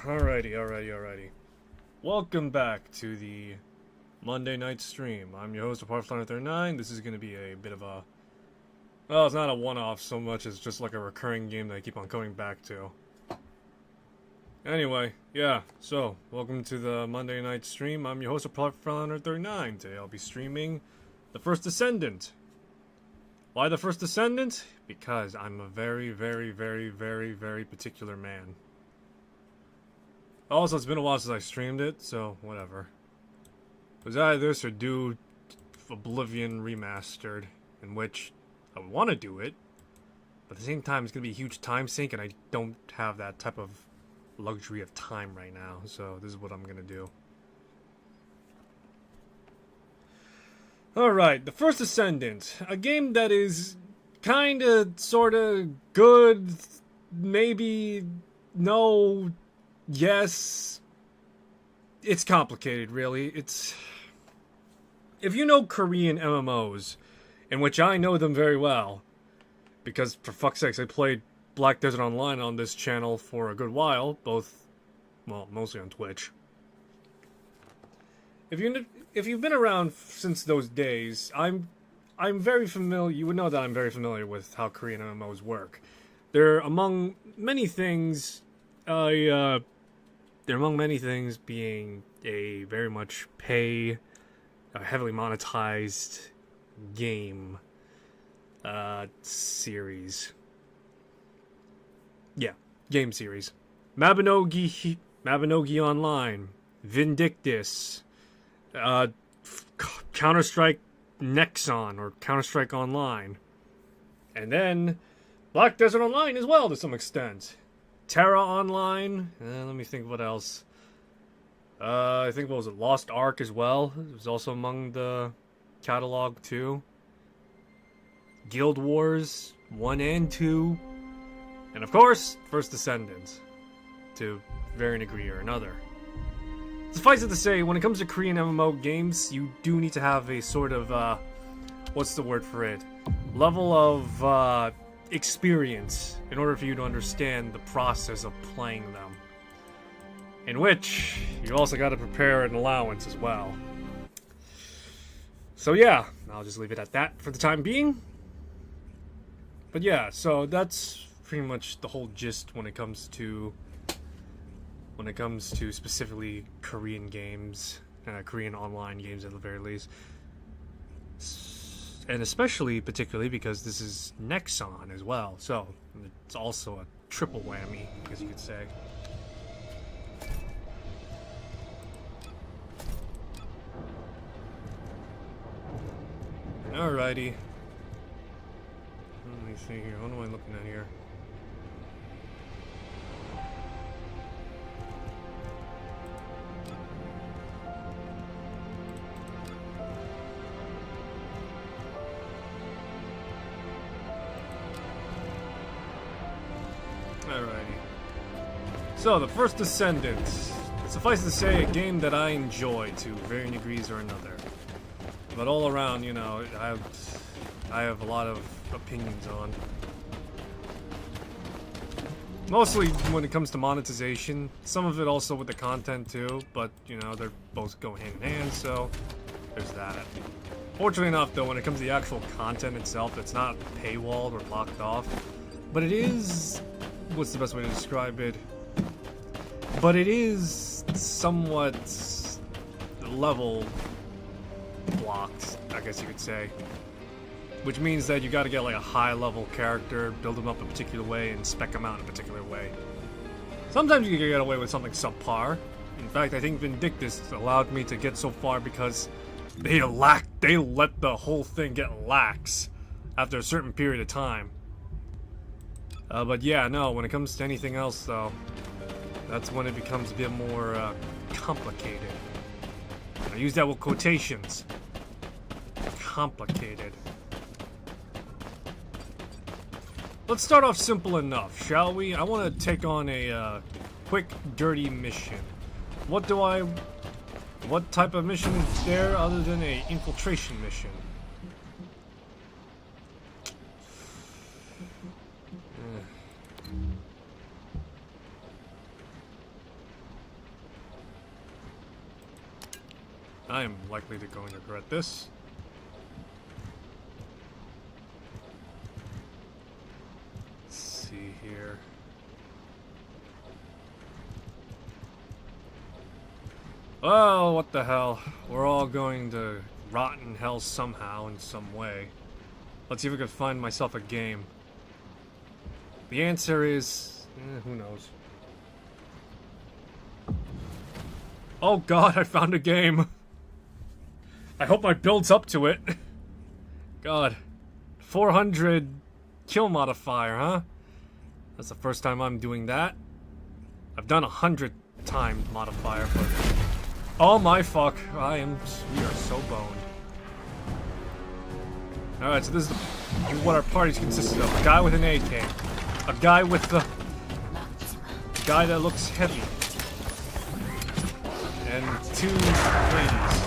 Alrighty. Welcome back to the Monday night stream. I'm your host of First Descendant. This is going to be a bit of a... Well, it's not a one-off so much as just like a recurring game that I keep on coming back to. Anyway, yeah, so, welcome to the Monday night stream. I'm your host of First Descendant. Today I'll be streaming the First Descendant. Why the First Descendant? Because I'm a very particular man. Also, it's been a while since I streamed it, so whatever. It was either this or do Oblivion Remastered, in which I want to do it, but at the same time it's going to be a huge time sink, and I don't have that type of luxury of time right now, so this is what I'm going to do. Alright, the First Descendant, a game that is kinda, sorta, good, maybe, no... Yes, it's complicated, really. It's... If you know Korean MMOs, in which I know them very well, because, for fuck's sakes, I played Black Desert Online on this channel for a good while, both, well, mostly on Twitch. If you've been around since those days, I'm very familiar, you would know that I'm very familiar with how Korean MMOs work. They're among many things, they're among many things being a very much heavily monetized game series. Yeah, game series. Mabinogi Online, Vindictus, Counter-Strike Nexon, or Counter-Strike Online. And then Black Desert Online as well, to some extent. Terra Online. Let me think what else. I think, what was it? Lost Ark as well. It was also among the catalog too. Guild Wars 1 and 2. And of course, First Descendant. To varying degree or another. Suffice it to say, when it comes to Korean MMO games, you do need to have a sort of, what's the word for it? Level of, experience in order for you to understand the process of playing them. In which, you also got to prepare an allowance as well. So yeah, I'll just leave it at that for the time being. But yeah, so that's pretty much the whole gist when it comes to specifically Korean games, Korean online games at the very least. And especially, particularly, because this is Nexon as well, so it's also a triple whammy, as you could say. Alrighty. Let me see here, what am I looking at here? Alrighty. So, the First Descendant. Suffice to say, a game that I enjoy to varying degrees or another. But all around, you know, I have a lot of opinions on. Mostly when it comes to monetization. Some of it also with the content too, but, you know, they're both go hand in hand, so there's that. Fortunately enough, though, when it comes to the actual content itself, it's not paywalled or locked off. But it is... What's the best way to describe it? But it is somewhat level blocked, I guess you could say. Which means that you gotta get like a high level character, build them up a particular way, and spec them out in a particular way. Sometimes you can get away with something subpar. In fact, I think Vindictus allowed me to get so far because they let the whole thing get lax after a certain period of time. But yeah, no, when it comes to anything else, though, that's when it becomes a bit more complicated. I use that with quotations. Complicated. Let's start off simple enough, shall we? I want to take on a quick, dirty mission. What type of mission is there other than a infiltration mission? I am likely to go and regret this. Let's see here. Oh, what the hell. We're all going to rot in hell somehow, in some way. Let's see if I can find myself a game. The answer is... who knows? Oh god, I found a game! I hope my build's up to it. God. 400 kill modifier, huh? That's the first time I'm doing that. I've done 100 times modifier, but... Oh my fuck. We are so boned. Alright, so this is what our party's consisted of. A guy with an AK. A guy with the... A guy that looks heavy. And 2 ladies.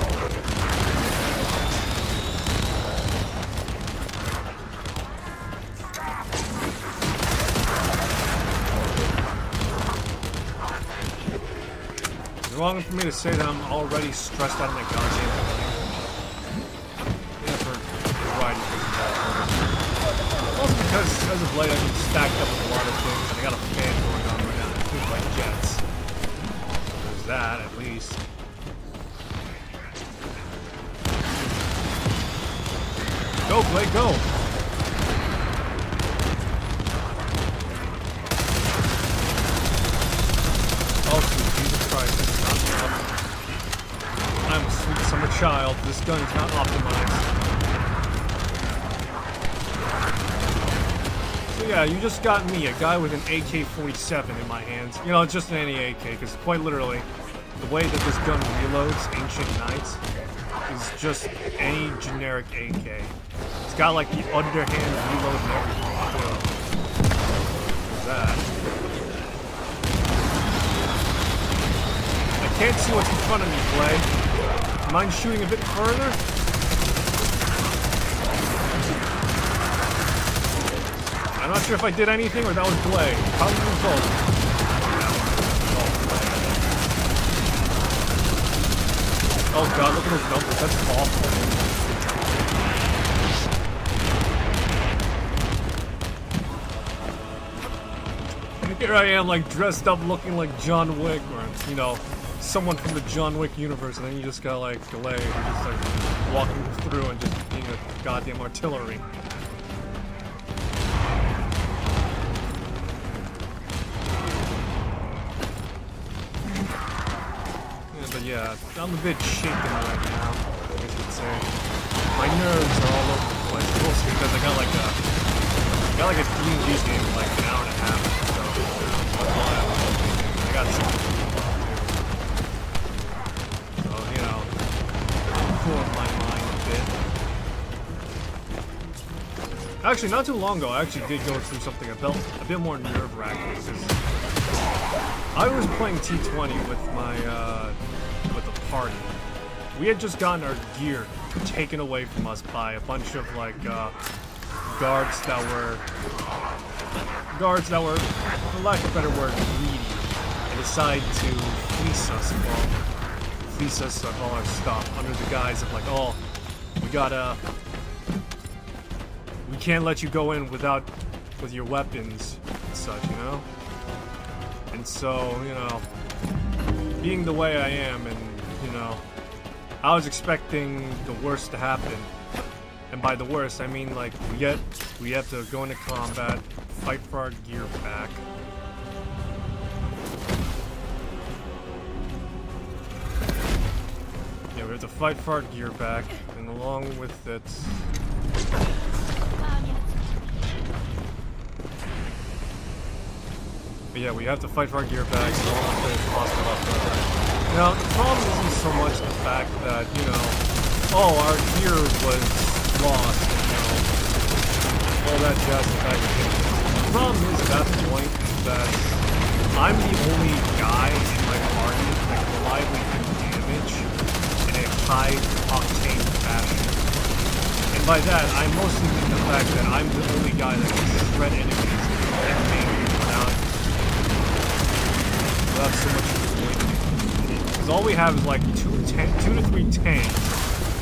It's wrong for me to say that I'm already stressed out of my goddamn mind. Yeah, for a variety of reasons. Also because, as of late, I've been stacked up with a lot of things, and I got a fan going on right now that feels like jets. There's that, at least. Go, Blake, go! Oh, sweet Jesus Christ, this is not enough. I'm a sweet summer child. This gun is not optimized. So yeah, you just got me, a guy with an AK-47 in my hands. You know, it's just any AK, because quite literally, the way that this gun reloads Ancient Knights is just any generic AK. It's got like the underhand reload and everything. What's that? I can't see what's in front of me, Clay. Mind shooting a bit further? I'm not sure if I did anything or that was Blay. Probably both. Oh god, look at those numbers. That's awful. Here I am, like, dressed up looking like John Wick, or, you know, someone from the John Wick universe, and then you just got, like, delay, just, like, walking through and just being a goddamn artillery. Yeah, but yeah, I'm a bit shaken right now, I guess you'd say. My nerves are all over the place, mostly because I got, like, a D&D game in, like, an hour and a half. I got something to do. So, you know, cool my mind a bit. Actually, not too long ago, I actually did go through something a bit more nerve-wracking, because I was playing T20 with my, with a party. We had just gotten our gear taken away from us by a bunch of, like, guards that were, for lack of a better word, greedy, and decide to fleece us of all our stuff under the guise of like, oh, we can't let you go in with your weapons and such, you know? And so, you know, being the way I am, and, you know, I was expecting the worst to happen. And by the worst, I mean, like, we have to go into combat, fight for our gear back. Yeah, we have to fight for our gear back, and along with it... But yeah, we have to fight for our gear back, so along with it, it's possible after. Now, the problem isn't so much the fact that, you know, oh, our gear was lost, and, you know, all that jazz in the back of the problem is at that point is that I'm the only guy in my party that can reliably do damage in a high-octane fashion. And by that, I mostly mean the fact that I'm the only guy that can shred enemies and make without so much avoiding it. Because all we have is like two to three tanks,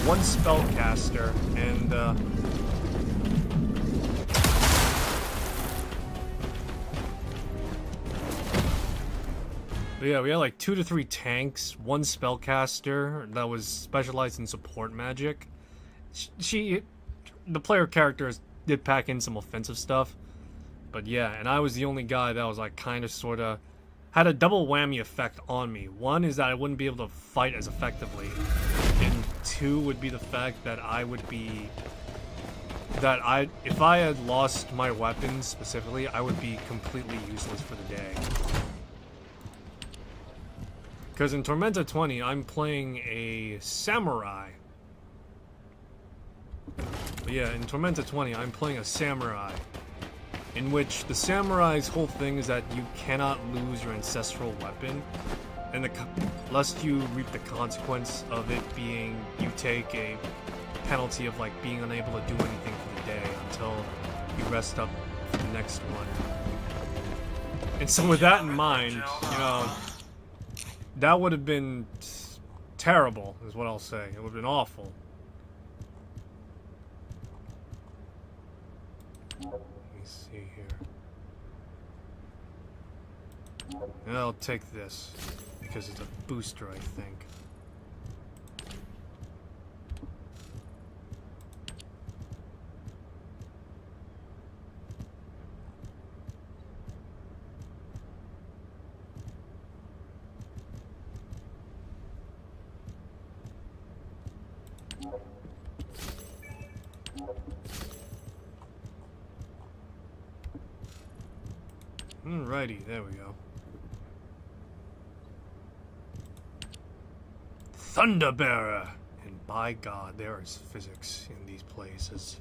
one spellcaster, and but yeah, we had like 2 to 3 tanks, one spellcaster that was specialized in support magic. The player characters did pack in some offensive stuff, but yeah, and I was the only guy that was like kind of sort of had a double whammy effect on me. One is that I wouldn't be able to fight as effectively, and two would be the fact that if I had lost my weapons specifically, I would be completely useless for the day. Because in Tormenta 20, I'm playing a samurai. But yeah, in Tormenta 20, I'm playing a samurai, in which the samurai's whole thing is that you cannot lose your ancestral weapon, and lest you reap the consequence of it being you take a penalty of like being unable to do anything for the day until you rest up for the next one. And so with that in mind, you know, that would have been terrible, is what I'll say. It would have been awful. Let me see here. And I'll take this, because it's a booster, I think. Alrighty, there we go. Thunderbearer! And by God, there is physics in these places.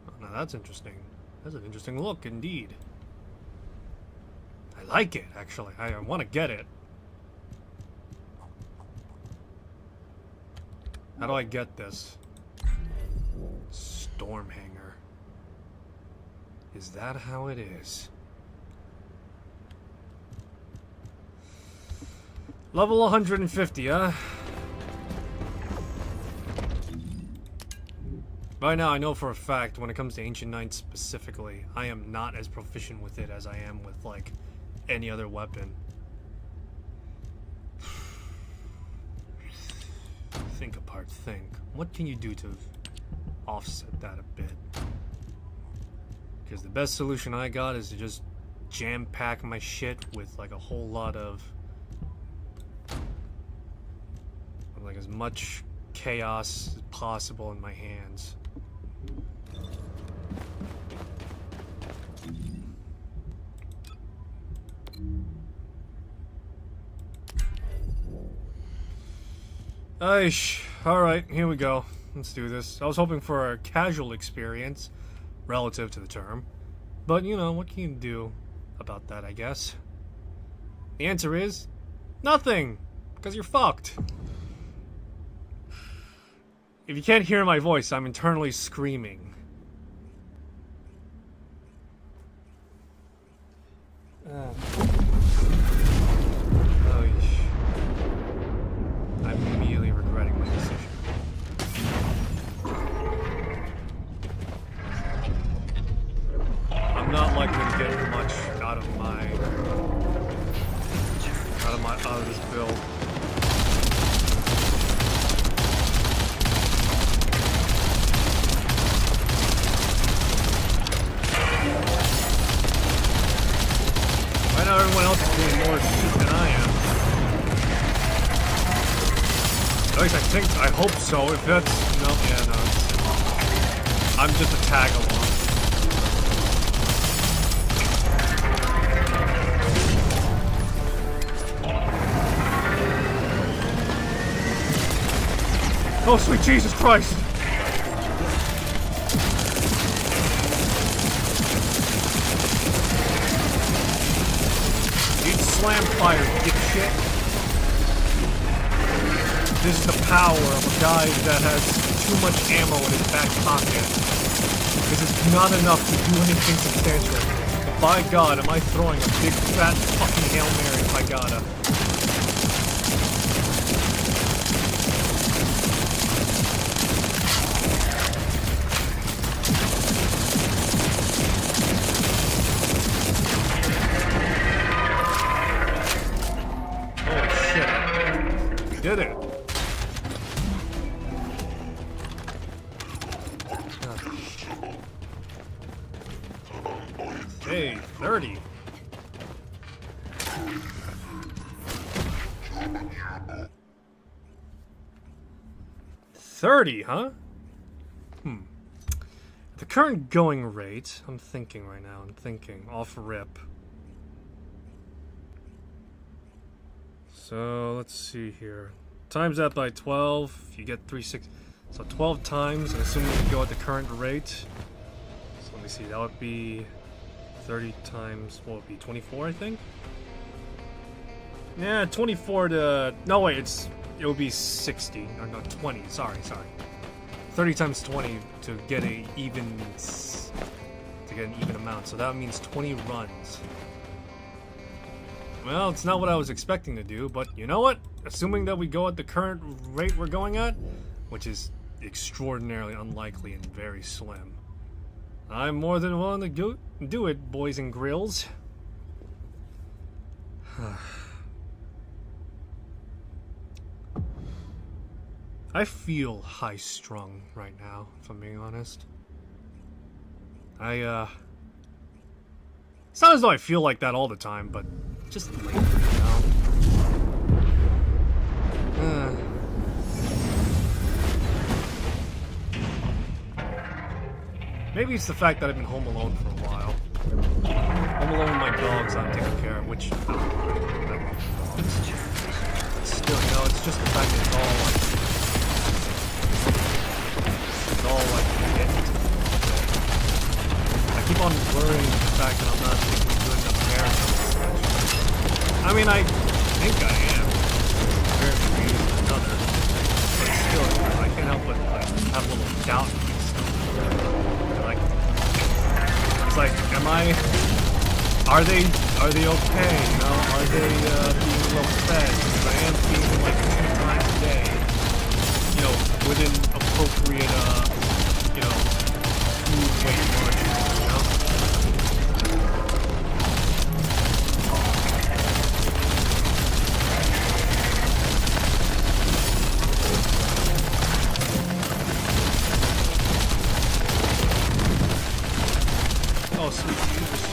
Oh, now that's interesting. That's an interesting look, indeed. I like it, actually. I want to get it. How do I get this? Stormhanger. Is that how it is? Level 150, huh? Right now, I know for a fact, when it comes to Ancient Knights specifically, I am not as proficient with it as I am with, like, any other weapon. Think apart, think. What can you do to offset that a bit? Because the best solution I got is to just jam-pack my shit with, like, a whole lot of... like, as much chaos as possible in my hands. Aish. Alright, here we go. Let's do this. I was hoping for a casual experience, relative to the term. But, you know, what can you do about that, I guess? The answer is... nothing! Because you're fucked. If you can't hear my voice, I'm internally screaming. I'm immediately regretting my decision. I'm not likely to get much out of this build. I know everyone else is doing more shit than I am. At least I hope so. If that's... no, yeah, no. I'm just a tag along. Oh, sweet Jesus Christ! Slam fire, dipshit. This is the power of a guy that has too much ammo in his back pocket. This is not enough to do anything substantial. By God, am I throwing a big fat fucking Hail Mary if I gotta. Holy shit. We did it. Hey, 30. $30, huh? The current going rate, I'm thinking right now, off rip. So, let's see here. Times that by 12, you get 360. So 12 times, and assuming we go at the current rate. So let me see, that would be 30 times, what would it be, 24, I think? Yeah, 24 to... No, wait, it would be 60. Or no, 20. Sorry. 30 times 20 to get an even amount. So that means 20 runs. Well, it's not what I was expecting to do, but you know what? Assuming that we go at the current rate we're going at, which is extraordinarily unlikely and very slim, I'm more than willing to do it, boys and grills. I feel high-strung right now, if I'm being honest. It's not as though I feel like that all the time, but just lately, you know? Maybe it's the fact that I've been home alone for a while. Home alone with my dogs I'm taking care of, which... I love dogs. Still, you know, it's just the fact that it's all like... I keep on worrying the fact that I'm not taking good enough care of them. I mean, I think I am. Compared to me and another. But still, you know, I can't help but have a little doubt in myself. It's like, are they okay, you know? Are they being well fed? Because I am feeding like 2 times a day, you know, within appropriate, you know, food weight margins, you know? Oh, sweet Jesus.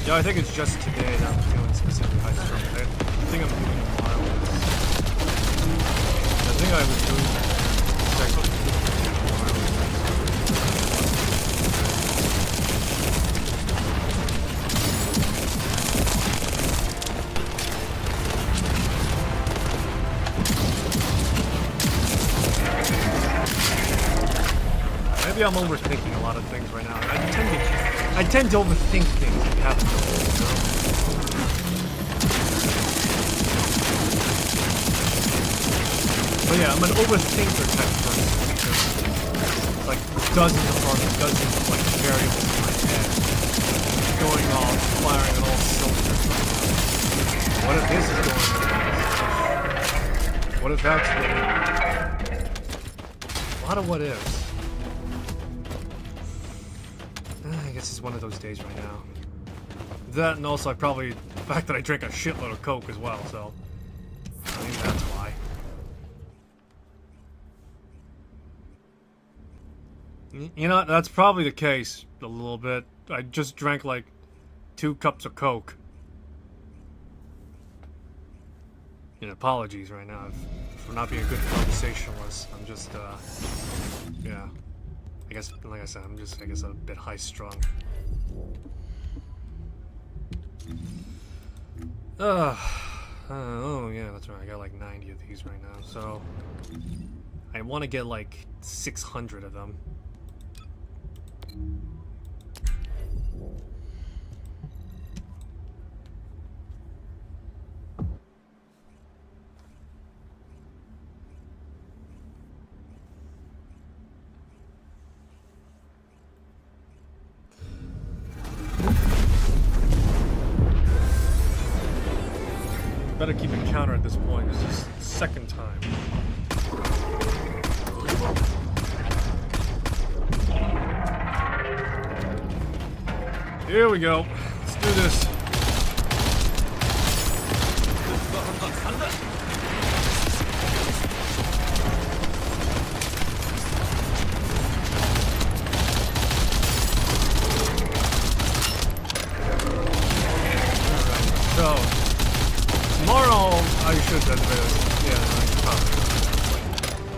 Yeah, I think it's just today that I'm feeling specifically high strung. I think I'm doing mild. I think I was doing maybe I'm overthinking a lot of things right now. I tend to overthink things that happen, you know? But yeah, I'm an overthinker type of person because it's like dozens of like variables in my head going off, firing on all cylinders. What if this is going on? What if that's what? A lot of what ifs. I guess it's one of those days right now. That, and also probably the fact that I drank a shitload of Coke as well, so I think that's why. You know, that's probably the case a little bit. I just drank like 2 cups of Coke. And apologies right now for not being a good conversationalist. I'm just, yeah. I guess, like I said, I'm just, I guess, a bit high-strung. Oh yeah, that's right. I got like 90 of these right now, so I want to get like 600 of them. Better keep a counter at this point. This is the second time. Here we go. Let's do this. So, tomorrow, I should have this. Yeah,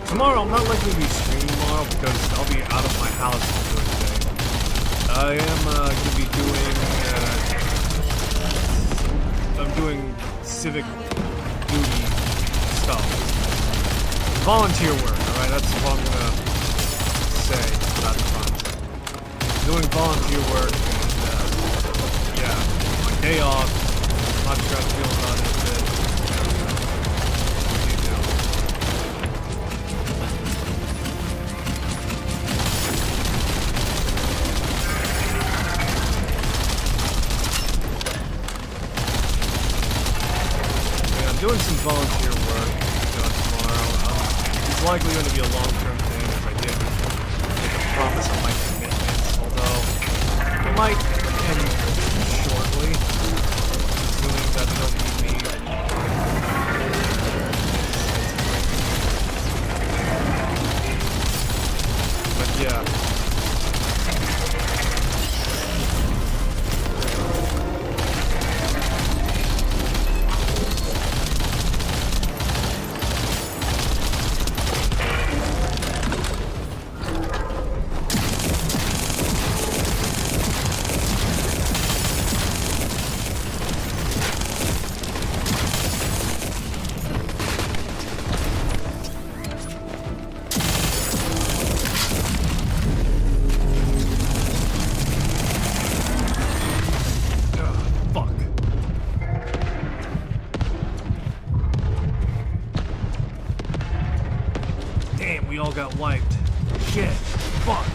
tomorrow, I'm not likely to be streaming tomorrow because I'll be out of my house for the day. I am going to be doing, I'm doing civic duty stuff. Volunteer work, alright? That's what I'm going to say about the fun. Doing volunteer work, and, yeah, my day off. I'm not sure how to feel about it. Doing some volunteer work tomorrow. It's likely going to be a long-term thing if I did make a promise on my commitments, although it might end shortly, assuming that they don't need me. But yeah. We all got wiped. Shit. Fuck.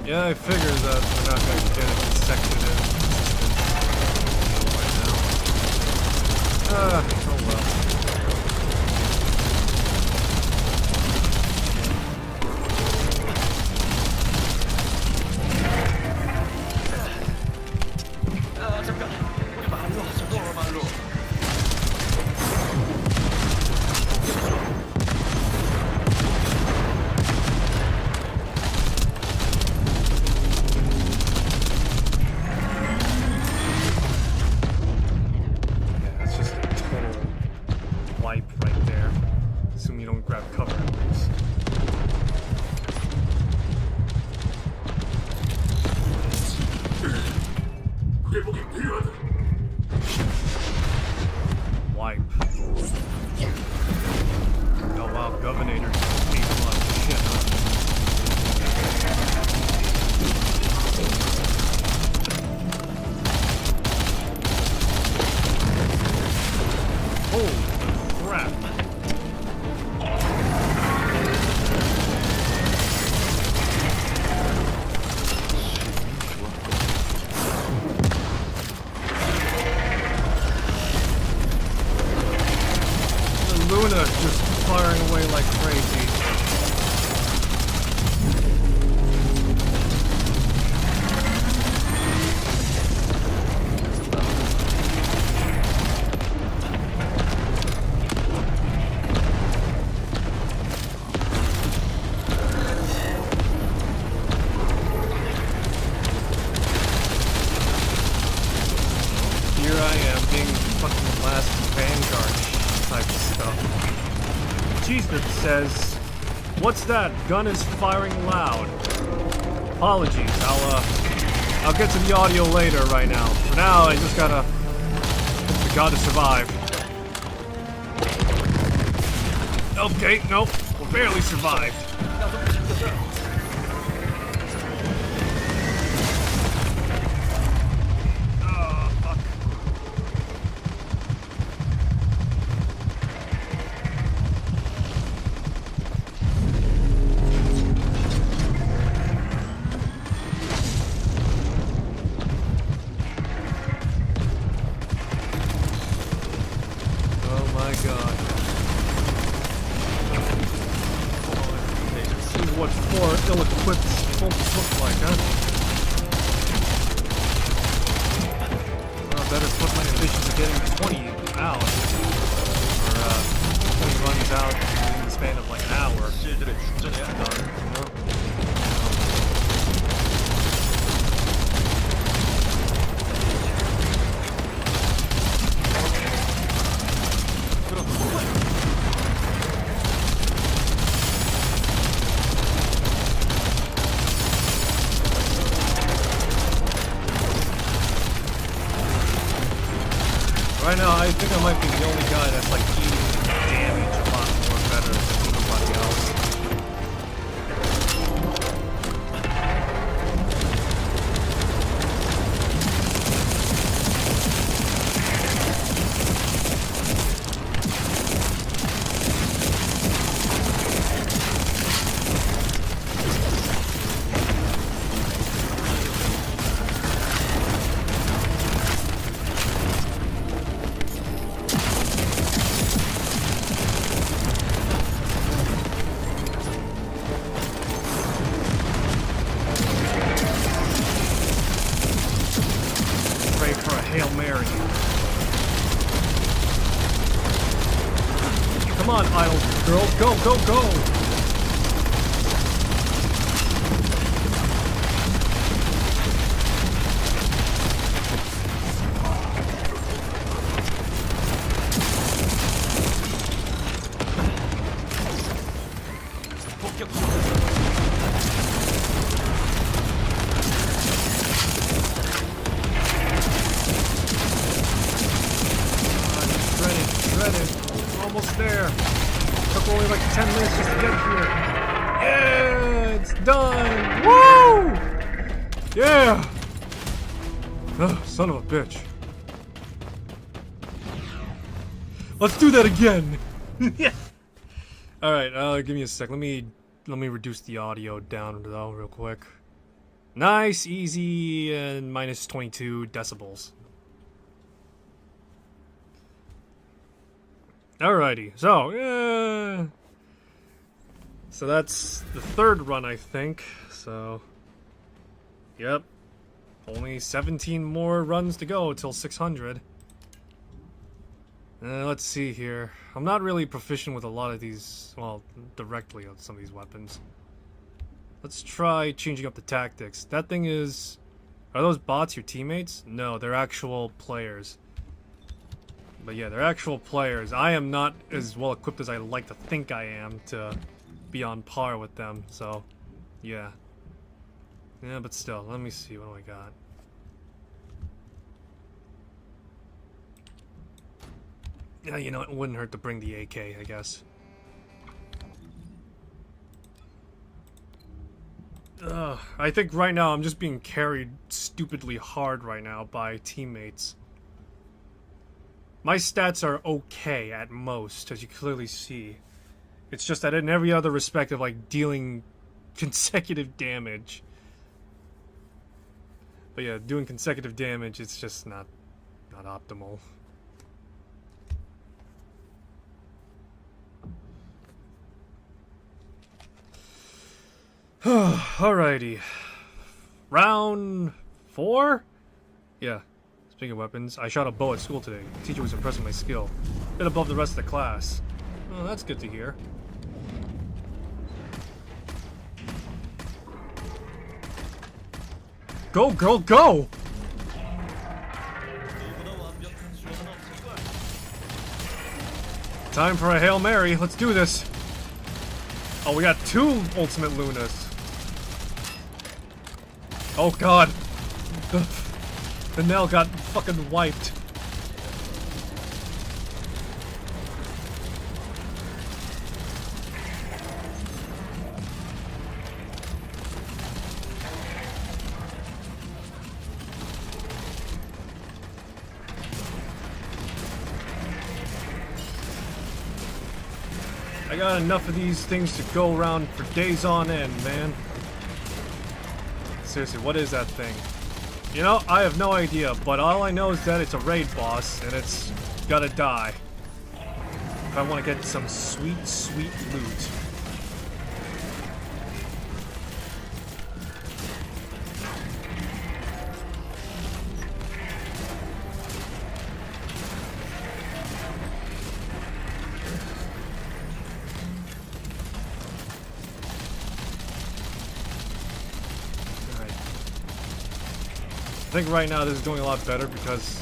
Yeah, I figured that we're not going to get a consecutive right now. Oh well. 잠깐, 우리 말로 하자, 너로 말로. Yeah, that's just a total and grab cover at least. Wipe. Oh wow, Governor ate a lot of shit, huh? Holy crap. Luna just firing away like crazy. Here I am being fucking last vanguard type of stuff. Cheeseman says, "What's that? Gun is firing loud." Apologies. I'll get to the audio later. Right now. For now, I just gotta survive. Okay, nope, we barely survived. What four ill-equipped soldiers look like, huh? Well, better put my ambitions of getting 20 out. Or, 20 runs out in the span of like an hour. Done, you know? Right now, I think I might be the only guy that's like eating damage a lot more better than anybody else. For a Hail Mary. Come on, idle girls, go, go, go! Almost there. Took only like 10 minutes just to get here. Yeah, it's done. Woo! Yeah. Ugh, son of a bitch. Let's do that again. Yeah. All right. Give me a sec. Let me reduce the audio down though, real quick. Nice, easy, and minus 22 decibels. Alrighty, so that's the third run, I think. So, yep, only 17 more runs to go till 600. Let's see here. I'm not really proficient with a lot of these, well, directly on some of these weapons. Let's try changing up the tactics. That thing is... Are those bots your teammates? No, they're actual players. But yeah, they're actual players. I am not as well equipped as I like to think I am to be on par with them, so yeah. Yeah, but still, let me see what do I got. Yeah, you know, it wouldn't hurt to bring the AK, I guess. I think right now I'm just being carried stupidly hard right now by teammates. My stats are okay at most, as you clearly see. It's just that in every other respect of like dealing consecutive damage. But yeah, doing consecutive damage, it's just not optimal. Alrighty. Round 4? Yeah. Speaking of weapons, I shot a bow at school today. The teacher was impressed with my skill. Bit above the rest of the class. Well, that's good to hear. Go, girl, go! Time for a Hail Mary. Let's do this. Oh, we got 2 Ultimate Lunas. Oh god. The Nell got fucking wiped. I got enough of these things to go around for days on end, man. Seriously, what is that thing? You know, I have no idea, but all I know is that it's a raid boss, and it's gotta die. If I want to get some sweet, sweet loot. I think right now this is doing a lot better because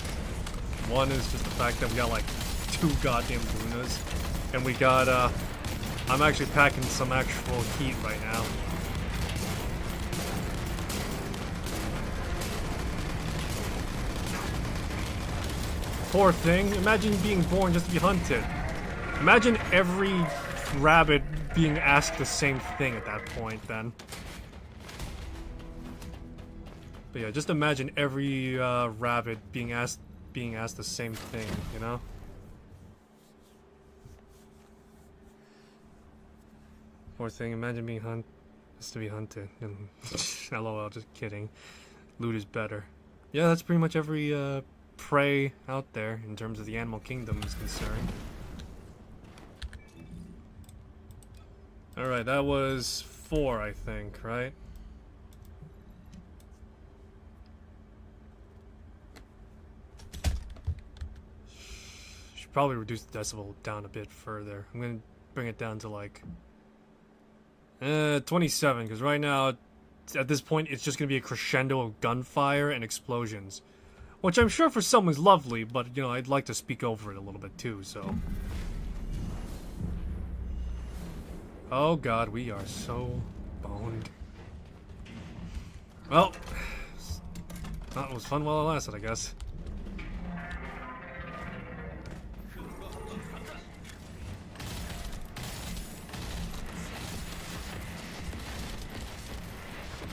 one is just the fact that we got like 2 goddamn Lunas, and we got I'm actually packing some actual heat right now. Poor thing, imagine being born just to be hunted. Imagine every rabbit being asked the same thing at that point then. But yeah, just imagine every rabbit being asked the same thing, you know? Poor thing, imagine being just to be hunted. LOL, just kidding. Loot is better. Yeah, that's pretty much every prey out there in terms of the animal kingdom is concerned. Alright, that was 4, I think, right? Probably reduce the decibel down a bit further. I'm gonna bring it down to like 27, because right now at this point it's just gonna be a crescendo of gunfire and explosions, which I'm sure for some is lovely, but you know, I'd like to speak over it a little bit too, so. Oh god, we are so boned. Well, that was fun while it lasted, I guess.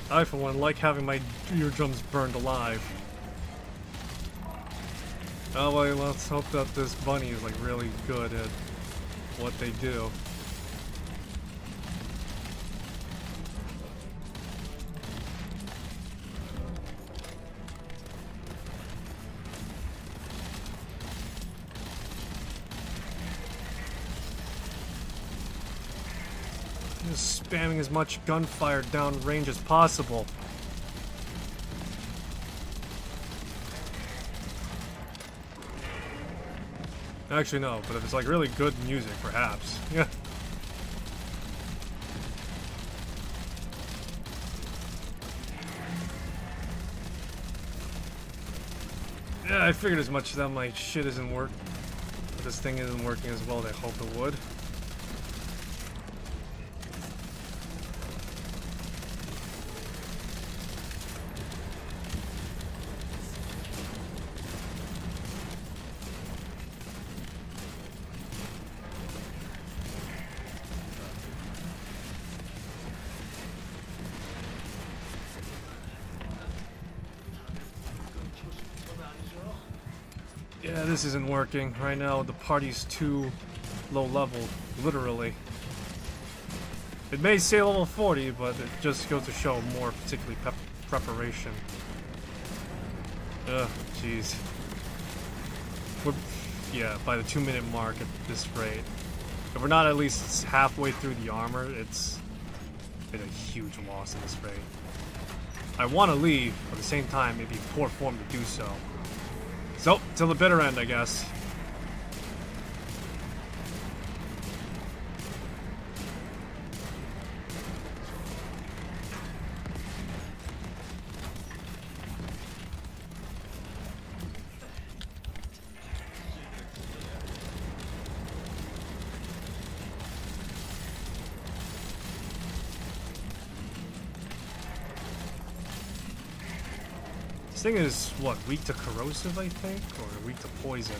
I, for one, like having my eardrums burned alive. Oh, well, let's hope that this bunny is, like, really good at what they do. Just spamming as much gunfire down range as possible. Actually, no, but if it's like really good music, perhaps. Yeah. Yeah, I figured as much that my shit isn't this thing isn't working as well as I hoped it would. Yeah, this isn't working. Right now, the party's too low level, literally. It may say level 40, but it just goes to show more particularly preparation. Ugh, jeez. Yeah, by the 2-minute mark at this rate. If we're not at least halfway through the armor, it's been a huge loss at this rate. I want to leave, but at the same time, it'd be poor form to do so. So, till the bitter end, I guess. This thing is, what, weak to corrosive, I think? Or weak to poison?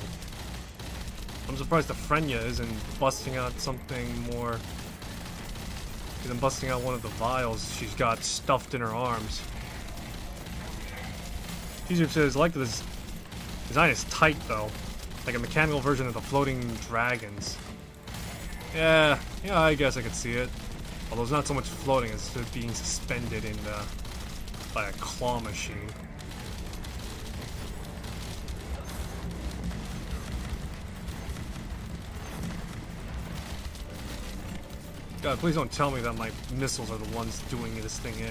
I'm surprised the Frenya isn't busting out something more... Isn't busting out one of the vials she's got stuffed in her arms. Future says, like this design is tight, though. Like a mechanical version of the floating dragons. Yeah, I guess I could see it. Although it's not so much floating as just being suspended in by a claw machine. God, please don't tell me that my missiles are the ones doing this thing in.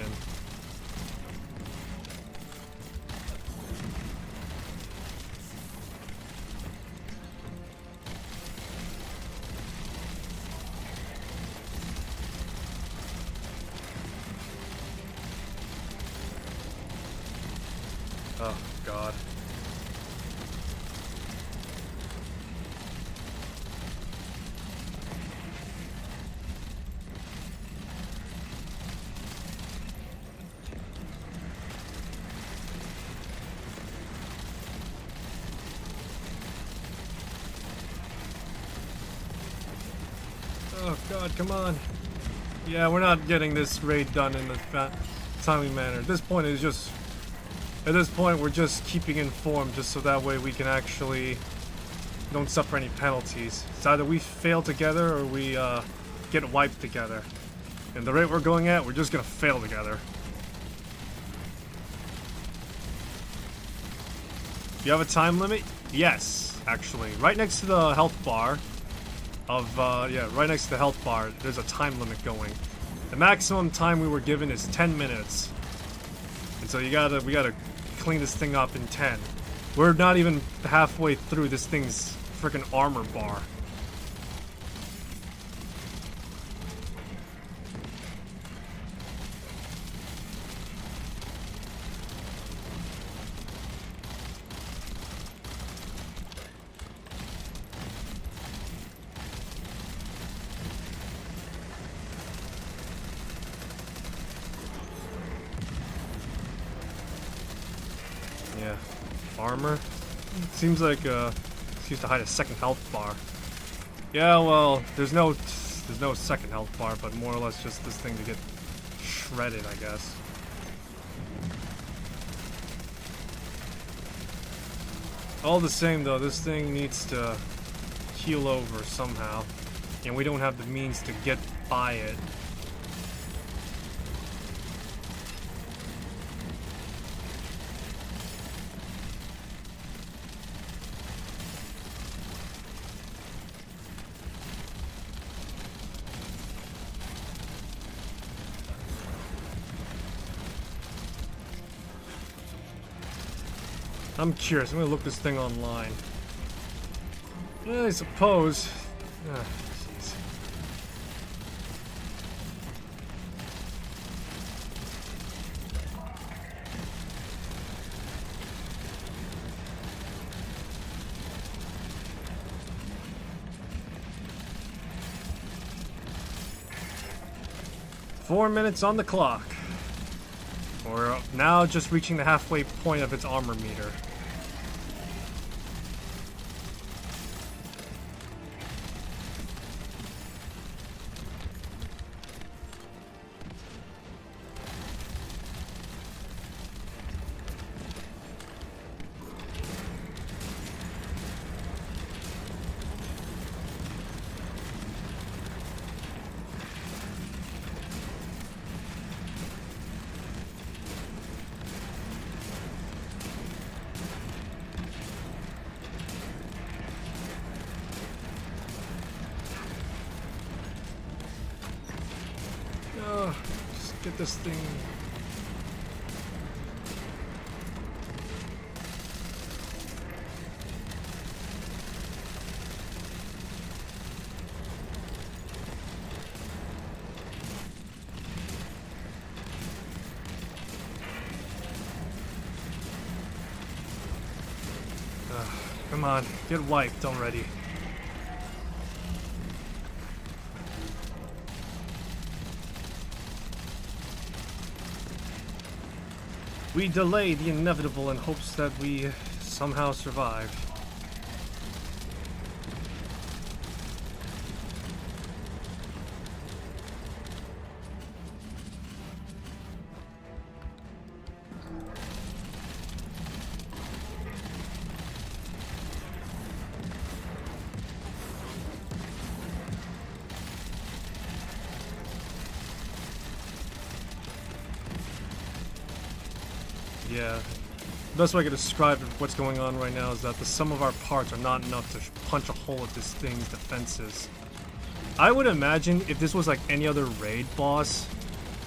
Oh, God. Oh God, come on. Yeah, we're not getting this raid done in a timely manner. At this point, we're just keeping informed just so that way we can actually don't suffer any penalties. It's either we fail together or we get wiped together. And the rate we're going at, we're just gonna fail together. Do you have a time limit? Yes, actually. Right next to the health bar right next to the health bar, there's a time limit going. The maximum time we were given is 10 minutes. And so we gotta clean this thing up in 10. We're not even halfway through this thing's freaking armor bar. Yeah, armor. Seems like it's used to hide a second health bar. Yeah, well, there's no second health bar, but more or less just this thing to get shredded, I guess. All the same, though, this thing needs to heal over somehow, and we don't have the means to get by it. I'm curious. I'm gonna look this thing online. Yeah, I suppose. Ah, jeez. 4 minutes on the clock. We're now just reaching the halfway point of its armor meter. Just get this thing. Come on, get wiped already. We delay the inevitable in hopes that we somehow survive. Yeah, the best way I could describe what's going on right now is that the sum of our parts are not enough to punch a hole at this thing's defenses. I would imagine if this was like any other raid boss,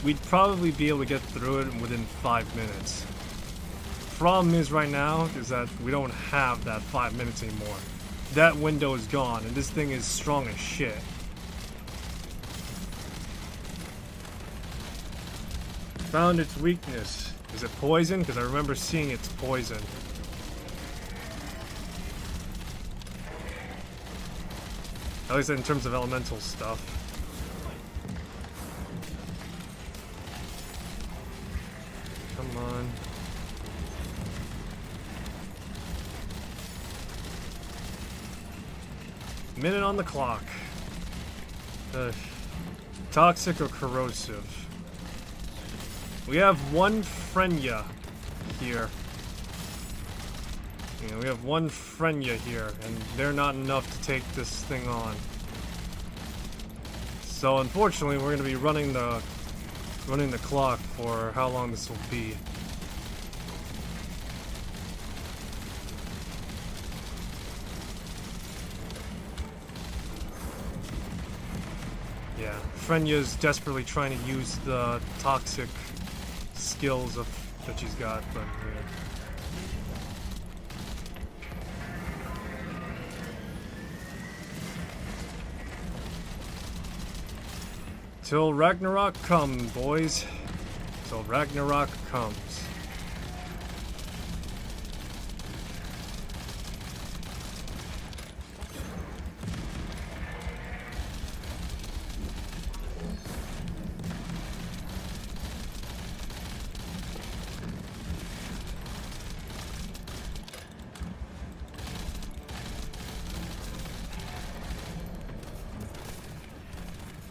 we'd probably be able to get through it within 5 minutes. Problem is right now is that we don't have that 5 minutes anymore. That window is gone, and this thing is strong as shit. Found its weakness. Is it poison? Because I remember seeing it's poison. At least in terms of elemental stuff. Come on. Minute on the clock. Toxic or corrosive? We have one Frenya here. Yeah, we have one Frenya here, and they're not enough to take this thing on. So unfortunately, we're going to be running the clock for how long this will be. Yeah, Frenya's desperately trying to use the toxic skills that she's got, but yeah. Till Ragnarok comes, boys. Till Ragnarok comes.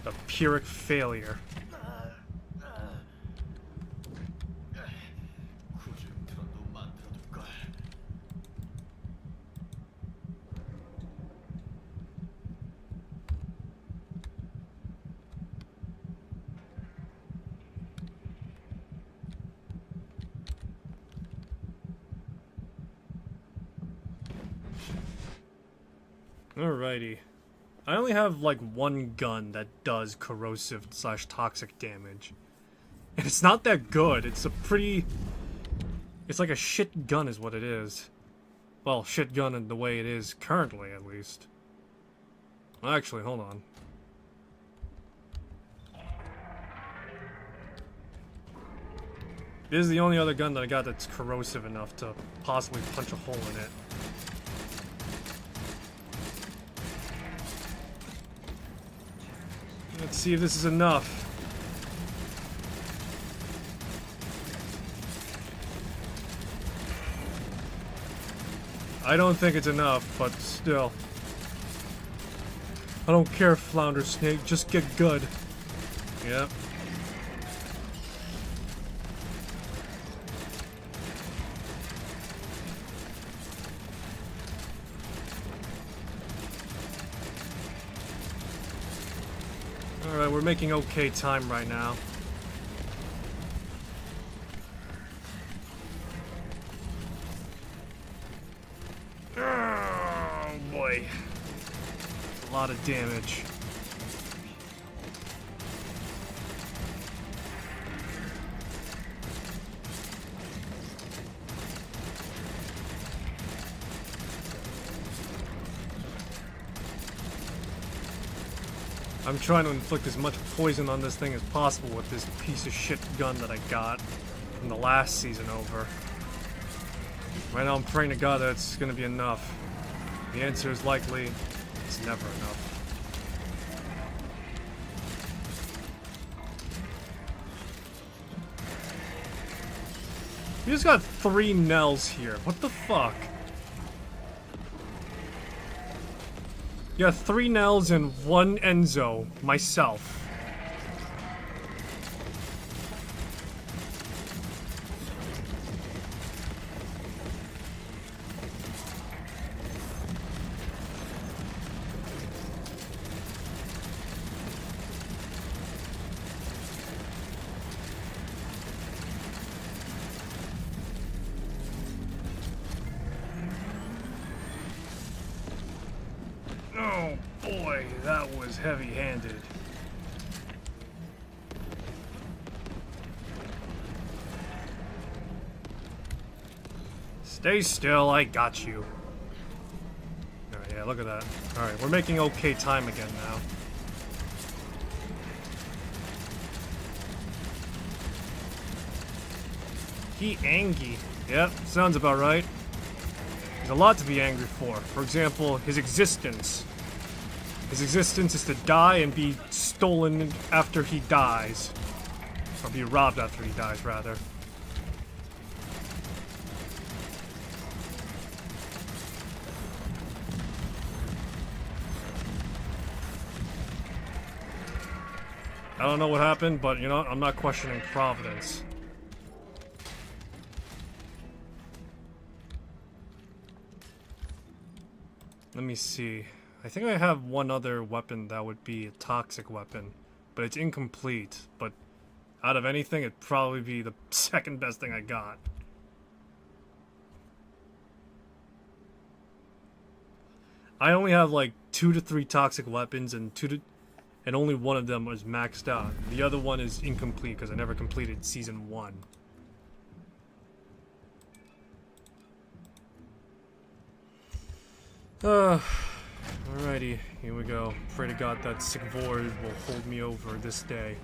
A Pyrrhic failure. Alrighty. I only have like one gun that does corrosive / toxic damage. And it's not that good. It's a pretty... It's like a shit gun is what it is. Well, shit gun in the way it is currently, at least. Actually, hold on. This is the only other gun that I got that's corrosive enough to possibly punch a hole in it. Let's see if this is enough. I don't think it's enough, but still. I don't care, Flounder Snake, just get good. Yep. Alright, we're making okay time right now. Oh boy. A lot of damage. I'm trying to inflict as much poison on this thing as possible with this piece of shit gun that I got from the last season over. Right now I'm praying to God that it's gonna be enough. The answer is likely, it's never enough. We just got 3 Nells here. What the fuck? You got 3 Nells and 1 Enzo. Myself. Oh boy, that was heavy-handed. Stay still, I got you. Alright, yeah, look at that. Alright, we're making okay time again now. He angry. Yep, sounds about right. There's a lot to be angry for. For example, his existence. His existence is to die and be stolen after he dies. Or be robbed after he dies, rather. I don't know what happened, but you know, I'm not questioning Providence. Let me see. I think I have one other weapon that would be a toxic weapon, but it's incomplete. But out of anything, it'd probably be the second best thing I got. I only have like 2 to 3 toxic weapons, and only one of them was maxed out. The other one is incomplete because I never completed season 1. Alrighty, here we go. Pray to God that sick void will hold me over this day.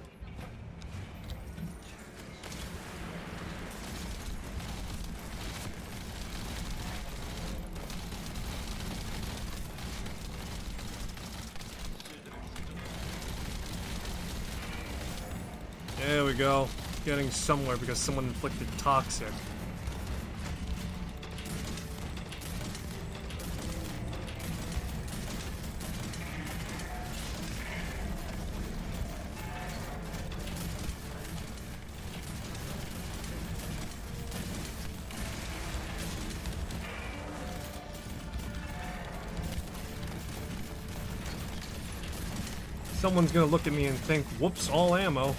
There we go. Getting somewhere because someone inflicted toxic. Someone's gonna look at me and think, whoops, all ammo.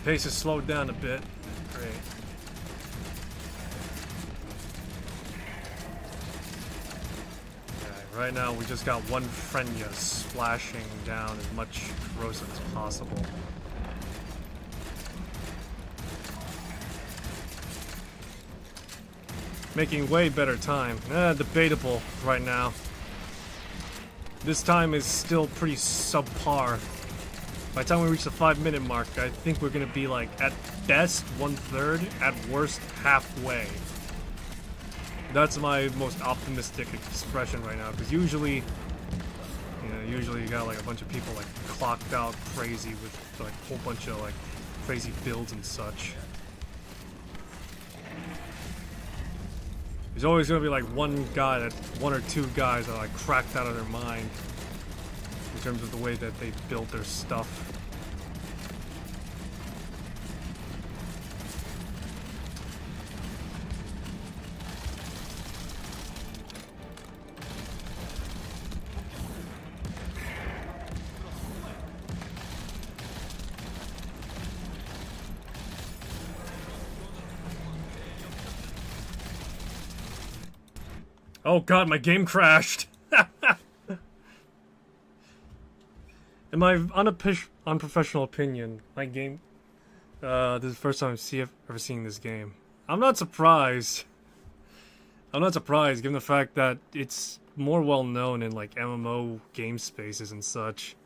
Pace has slowed down a bit. Great. Okay, right now we just got one Frenya splashing down as much corrosive as possible. Making way better time. Debatable right now. This time is still pretty subpar. By the time we reach the 5-minute mark, I think we're gonna be like, at best, 1/3, at worst, halfway. That's my most optimistic expression right now, because usually, you know, usually you got like a bunch of people like clocked out crazy with like a whole bunch of like crazy builds and such. There's always gonna be like one or two guys that are like cracked out of their mind in terms of the way that they built their stuff. Oh god, my game crashed! In my unprofessional opinion, my game... this is the first time I've ever seen this game. I'm not surprised. I'm not surprised, given the fact that it's more well-known in, like, MMO game spaces and such.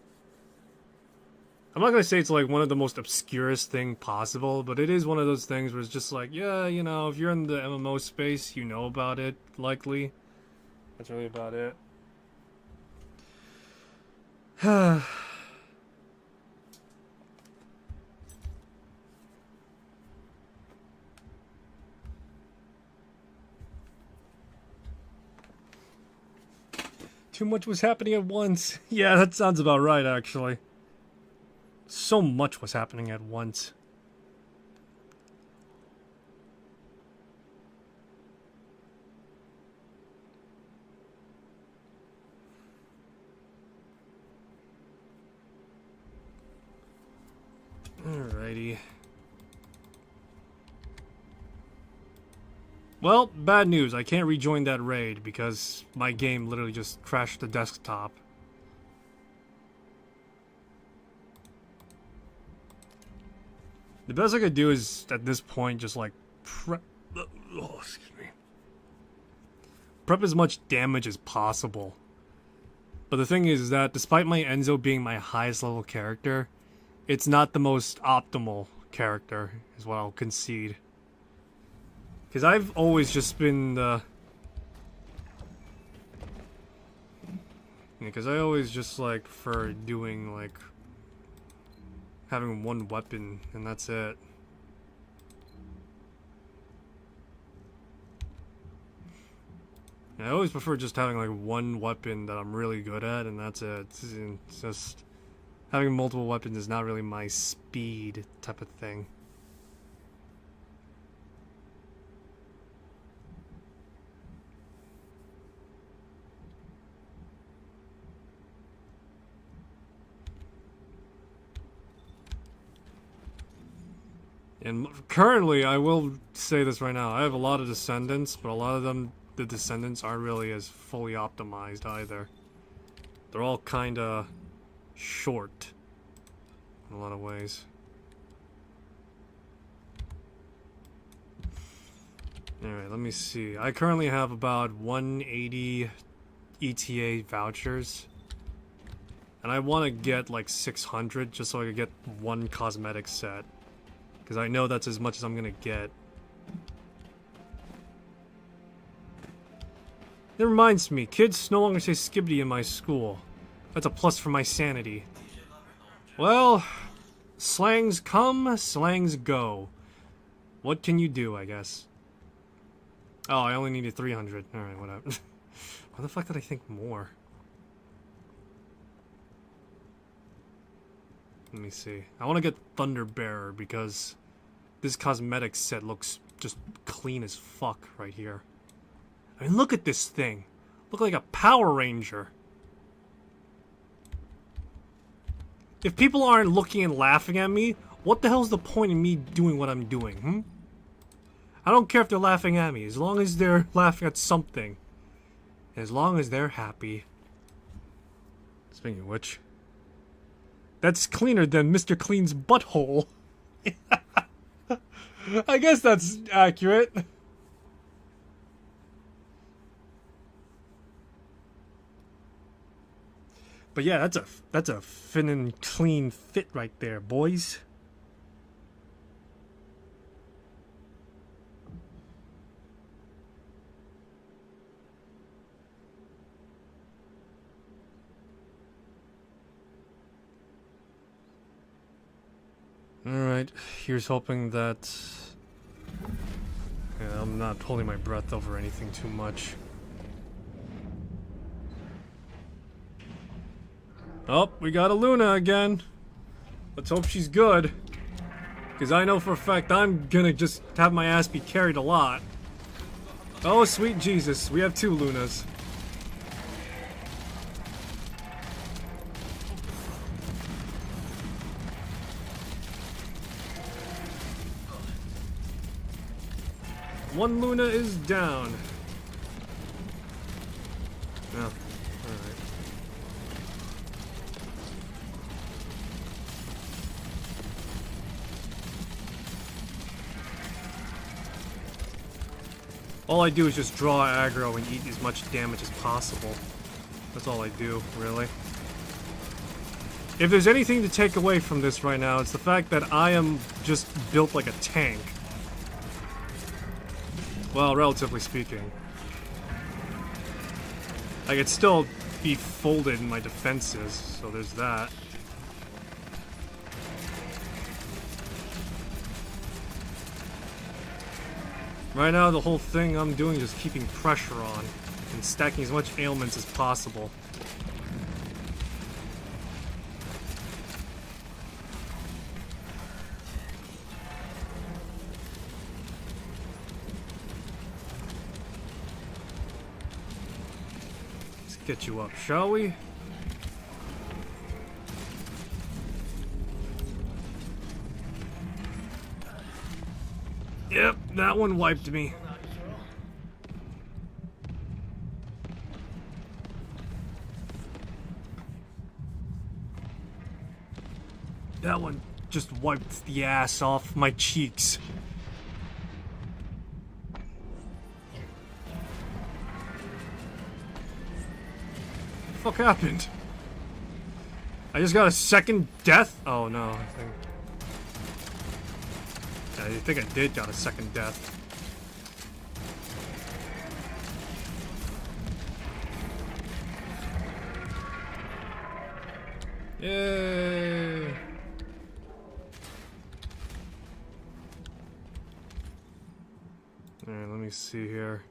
I'm not gonna say it's, like, one of the most obscurest thing possible, but it is one of those things where it's just like, yeah, you know, if you're in the MMO space, you know about it, likely. That's really about it. Too much was happening at once. Yeah, that sounds about right, actually. So much was happening at once. Alrighty. Well, bad news. I can't rejoin that raid because my game literally just crashed the desktop. The best I could do is, at this point, just like prep... Oh, excuse me. Prep as much damage as possible. But the thing is that, despite my Enzo being my highest level character, it's not the most optimal character, is what I'll concede. Because I've always just been the... Because I always just, like, prefer doing, like... having one weapon, and that's it. And I always prefer just having, like, one weapon that I'm really good at, and that's it. It's just... having multiple weapons is not really my speed type of thing. And currently, I will say this right now, I have a lot of Descendants, but a lot of them, the Descendants aren't really as fully optimized either. They're all kinda short in a lot of ways. Alright, let me see. I currently have about 180 ETA vouchers. And I want to get like 600 just so I could get one cosmetic set. Because I know that's as much as I'm going to get. It reminds me, kids no longer say skibbity in my school. That's a plus for my sanity. Well, slangs come, slangs go. What can you do, I guess? Oh, I only needed 300. Alright, whatever. Why the fuck did I think more? Let me see. I want to get Thunder Bearer because this cosmetic set looks just clean as fuck right here. I mean, look at this thing. Look like a Power Ranger. If people aren't looking and laughing at me, what the hell's the point in me doing what I'm doing, I don't care if they're laughing at me, as long as they're laughing at something. As long as they're happy. Speaking of which... that's cleaner than Mr. Clean's butthole. I guess that's accurate. But yeah, that's a fin and clean fit right there, boys. Alright, here's hoping that... Yeah, I'm not holding my breath over anything too much. Oh, we got a Luna again. Let's hope she's good. Because I know for a fact I'm gonna just have my ass be carried a lot. Oh, sweet Jesus, we have 2 Lunas. One Luna is down. Oh, alright. All I do is just draw aggro and eat as much damage as possible. That's all I do, really. If there's anything to take away from this right now, it's the fact that I am just built like a tank. Well, relatively speaking. I could still be folded in my defenses, so there's that. Right now, the whole thing I'm doing is just keeping pressure on and stacking as much ailments as possible. Let's get you up, shall we? Yep, that one wiped me. That one just wiped the ass off my cheeks. What the fuck happened? I just got a second death? Oh no, I think I did got a second death. Yay! Alright, let me see here.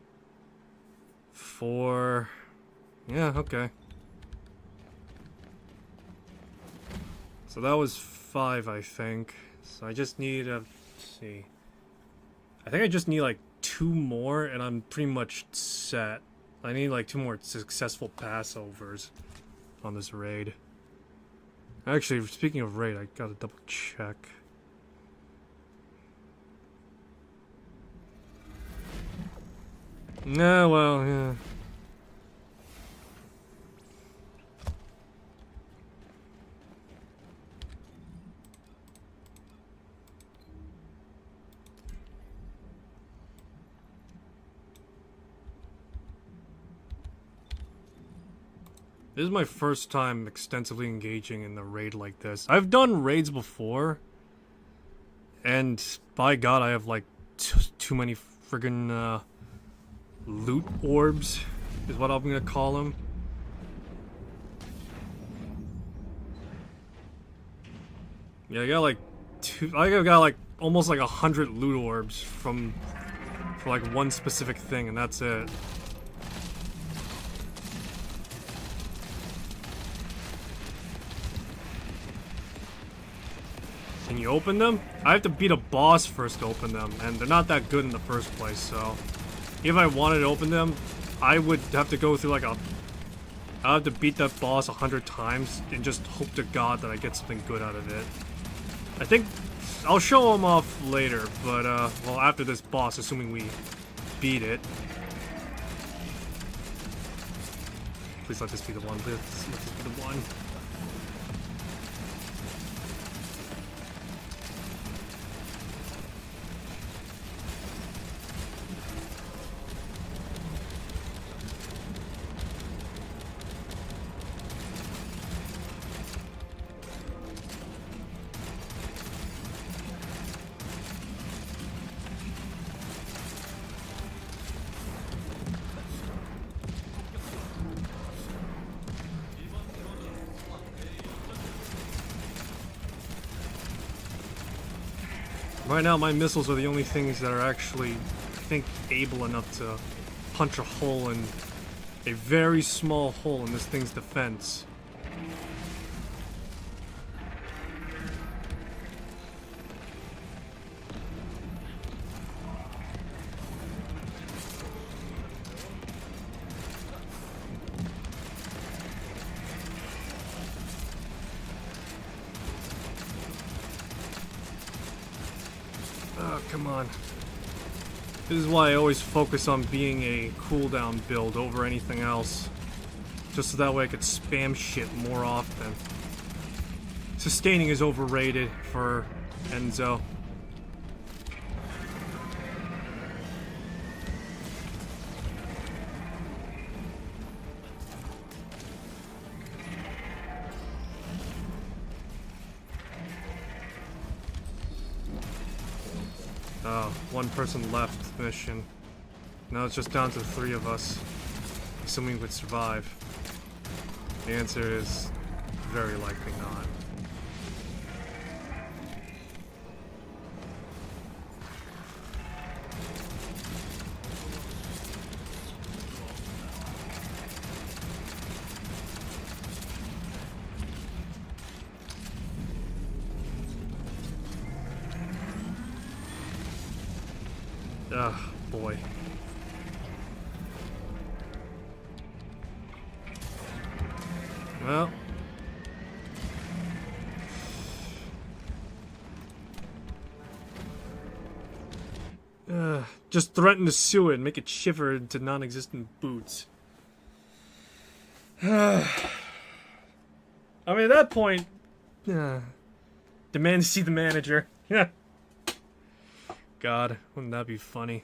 4. Yeah, okay. So that was 5, I think. So I just need a... see. I think I just need like 2 more and I'm pretty much set. I need like 2 more successful passovers on this raid. Actually, speaking of raid, I gotta double check. Nah, well, yeah. This is my first time extensively engaging in the raid like this. I've done raids before, and by God, I have like too many friggin' loot orbs, is what I'm gonna call them. Yeah, I got like I got like almost like 100 loot orbs for like one specific thing, and that's it. Can you open them? I have to beat a boss first to open them, and they're not that good in the first place, so... If I wanted to open them, I would have to go through like a... I have to beat that boss 100 times, and just hope to God that I get something good out of it. I think... I'll show them off later, but, well, after this boss, assuming we beat it. Please let this be the one, please let this be the one. Right now, my missiles are the only things that are actually, I think, able enough to punch a hole in a very small hole in this thing's defense. Oh, come on. This is why I always focus on being a cooldown build over anything else. Just so that way I could spam shit more often. Sustaining is overrated for Enzo. Oh, one person left the mission. Now it's just down to 3 of us. Assuming we would survive. The answer is very likely not. Ugh, boy. Well. Just threaten to sue it and make it shiver into non-existent boots. I mean, at that point, demand to see the manager. Yeah. God, wouldn't that be funny?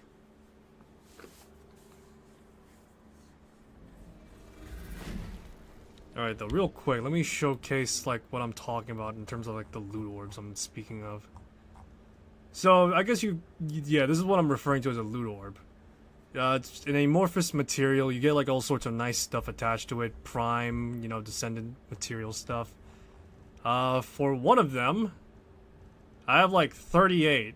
Alright, though, real quick, let me showcase, like, what I'm talking about in terms of, like, the loot orbs I'm speaking of. So, I guess yeah, this is what I'm referring to as a loot orb. It's an amorphous material. You get, like, all sorts of nice stuff attached to it. Prime, you know, Descendant material stuff. For one of them, I have, like, 38.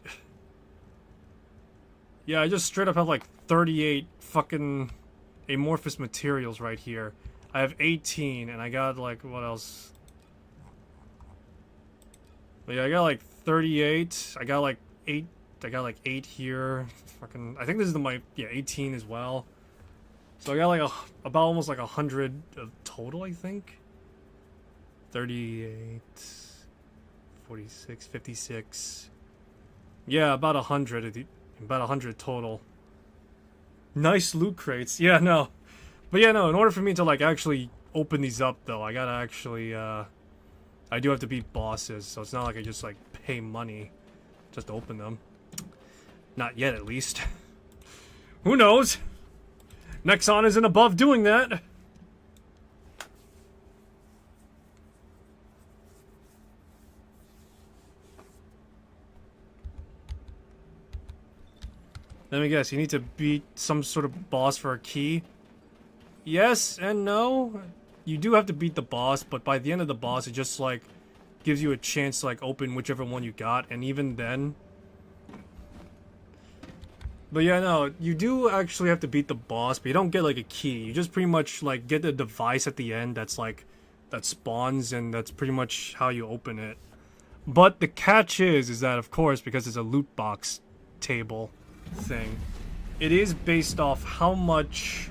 Yeah, I just straight up have, like, 38 fucking amorphous materials right here. I have 18, and I got, like, what else? But yeah, I got, like, 38. I got, like, 8. I got, like, 8 here. Fucking, I think this is my, yeah, 18 as well. So I got, like, about almost, like, 100 of total, I think. 38, 46, 56. Yeah, about 100. About 100 total. Nice loot crates. Yeah, no. But yeah, no, in order for me to, like, actually open these up, though, I gotta actually, I do have to beat bosses, so it's not like I just, like, pay money just to open them. Not yet, at least. Who knows? Nexon isn't above doing that. Let me guess, you need to beat some sort of boss for a key? Yes and no. You do have to beat the boss, but by the end of the boss, it just, like, gives you a chance to, like, open whichever one you got, and even then... But yeah, no, you do actually have to beat the boss, but you don't get, like, a key. You just pretty much, like, get the device at the end that's, like, that spawns, and that's pretty much how you open it. But the catch is that, of course, because it's a loot box table thing, it is based off how much...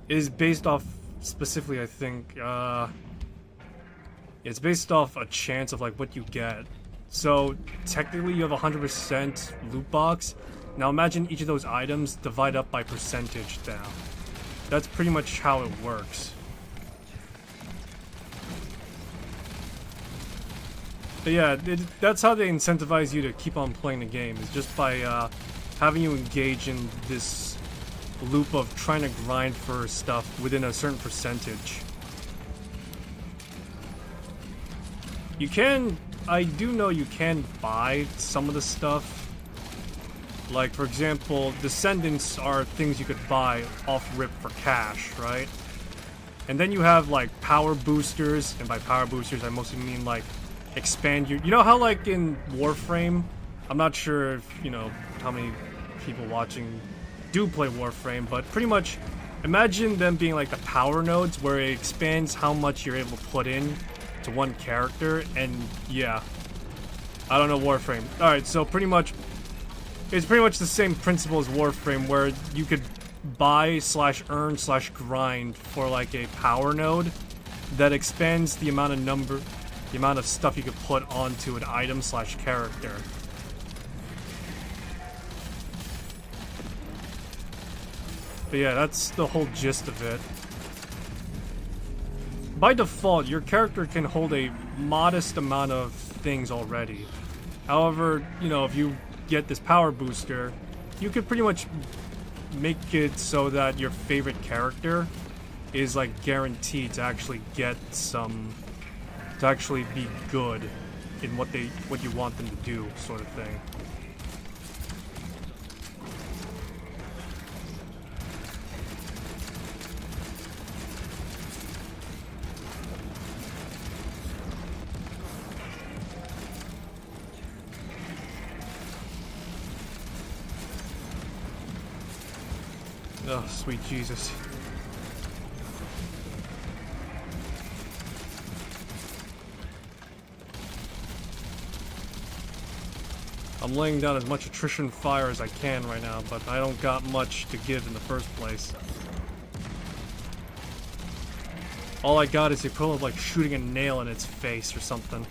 It is based off, specifically, I think, it's based off a chance of, like, what you get. So, technically, you have 100% loot box. Now, imagine each of those items divide up by percentage now. That's pretty much how it works. But yeah, that's how they incentivize you to keep on playing the game, is just by, having you engage in this loop of trying to grind for stuff within a certain percentage. You can, I do know you can buy some of the stuff. Like, for example, Descendants are things you could buy off-rip for cash, right? And then you have, like, power boosters, and by power boosters I mostly mean, like, expand your... You know how, like, in Warframe, I'm not sure if, you know, how many people watching do play Warframe, but pretty much imagine them being like the power nodes where it expands how much you're able to put in to one character, and yeah. I don't know Warframe. Alright, so pretty much it's pretty much the same principle as Warframe, where you could buy / earn / grind for like a power node that expands the amount of stuff you could put onto an item / character. But yeah, that's the whole gist of it. By default, your character can hold a modest amount of things already. However, you know, if you get this power booster, you could pretty much make it so that your favorite character is like guaranteed to actually get some, to actually be good in what you want them to do, sort of thing. Oh, sweet Jesus. I'm laying down as much attrition fire as I can right now, but I don't got much to give in the first place. All I got is the equivalent of like shooting a nail in its face or something.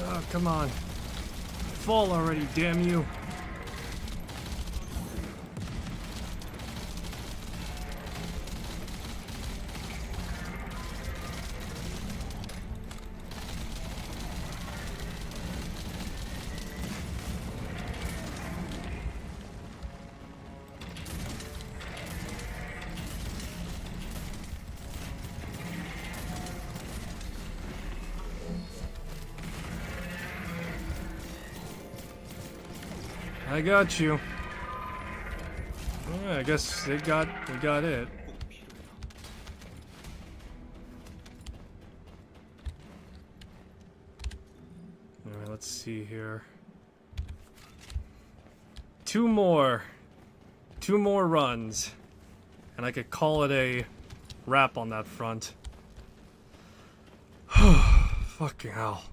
Oh, come on. Fall already, damn you. I got you. Alright, I guess we got it. Alright, let's see here. Two more runs, and I could call it a wrap on that front. Fucking hell.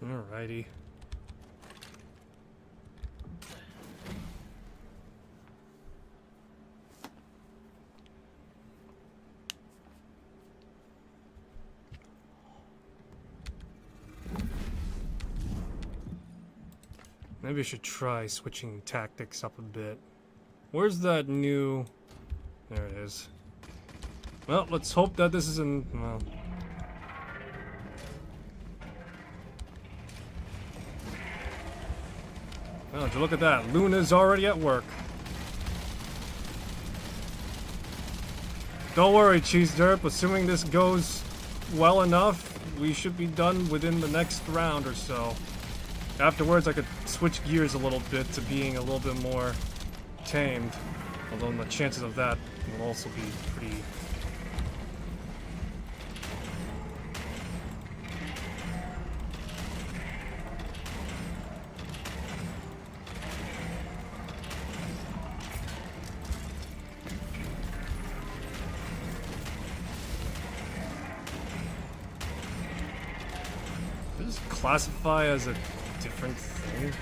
Alrighty. Maybe I should try switching tactics up a bit. Where's that new... There it is. Well, let's hope that this isn't... Well... Oh, did you look at that? Luna's already at work. Don't worry, Cheese Derp. Assuming this goes well enough, we should be done within the next round or so. Afterwards, I could switch gears a little bit to being a little bit more tamed. Although the chances of that will also be pretty... Does this classify as a different thing?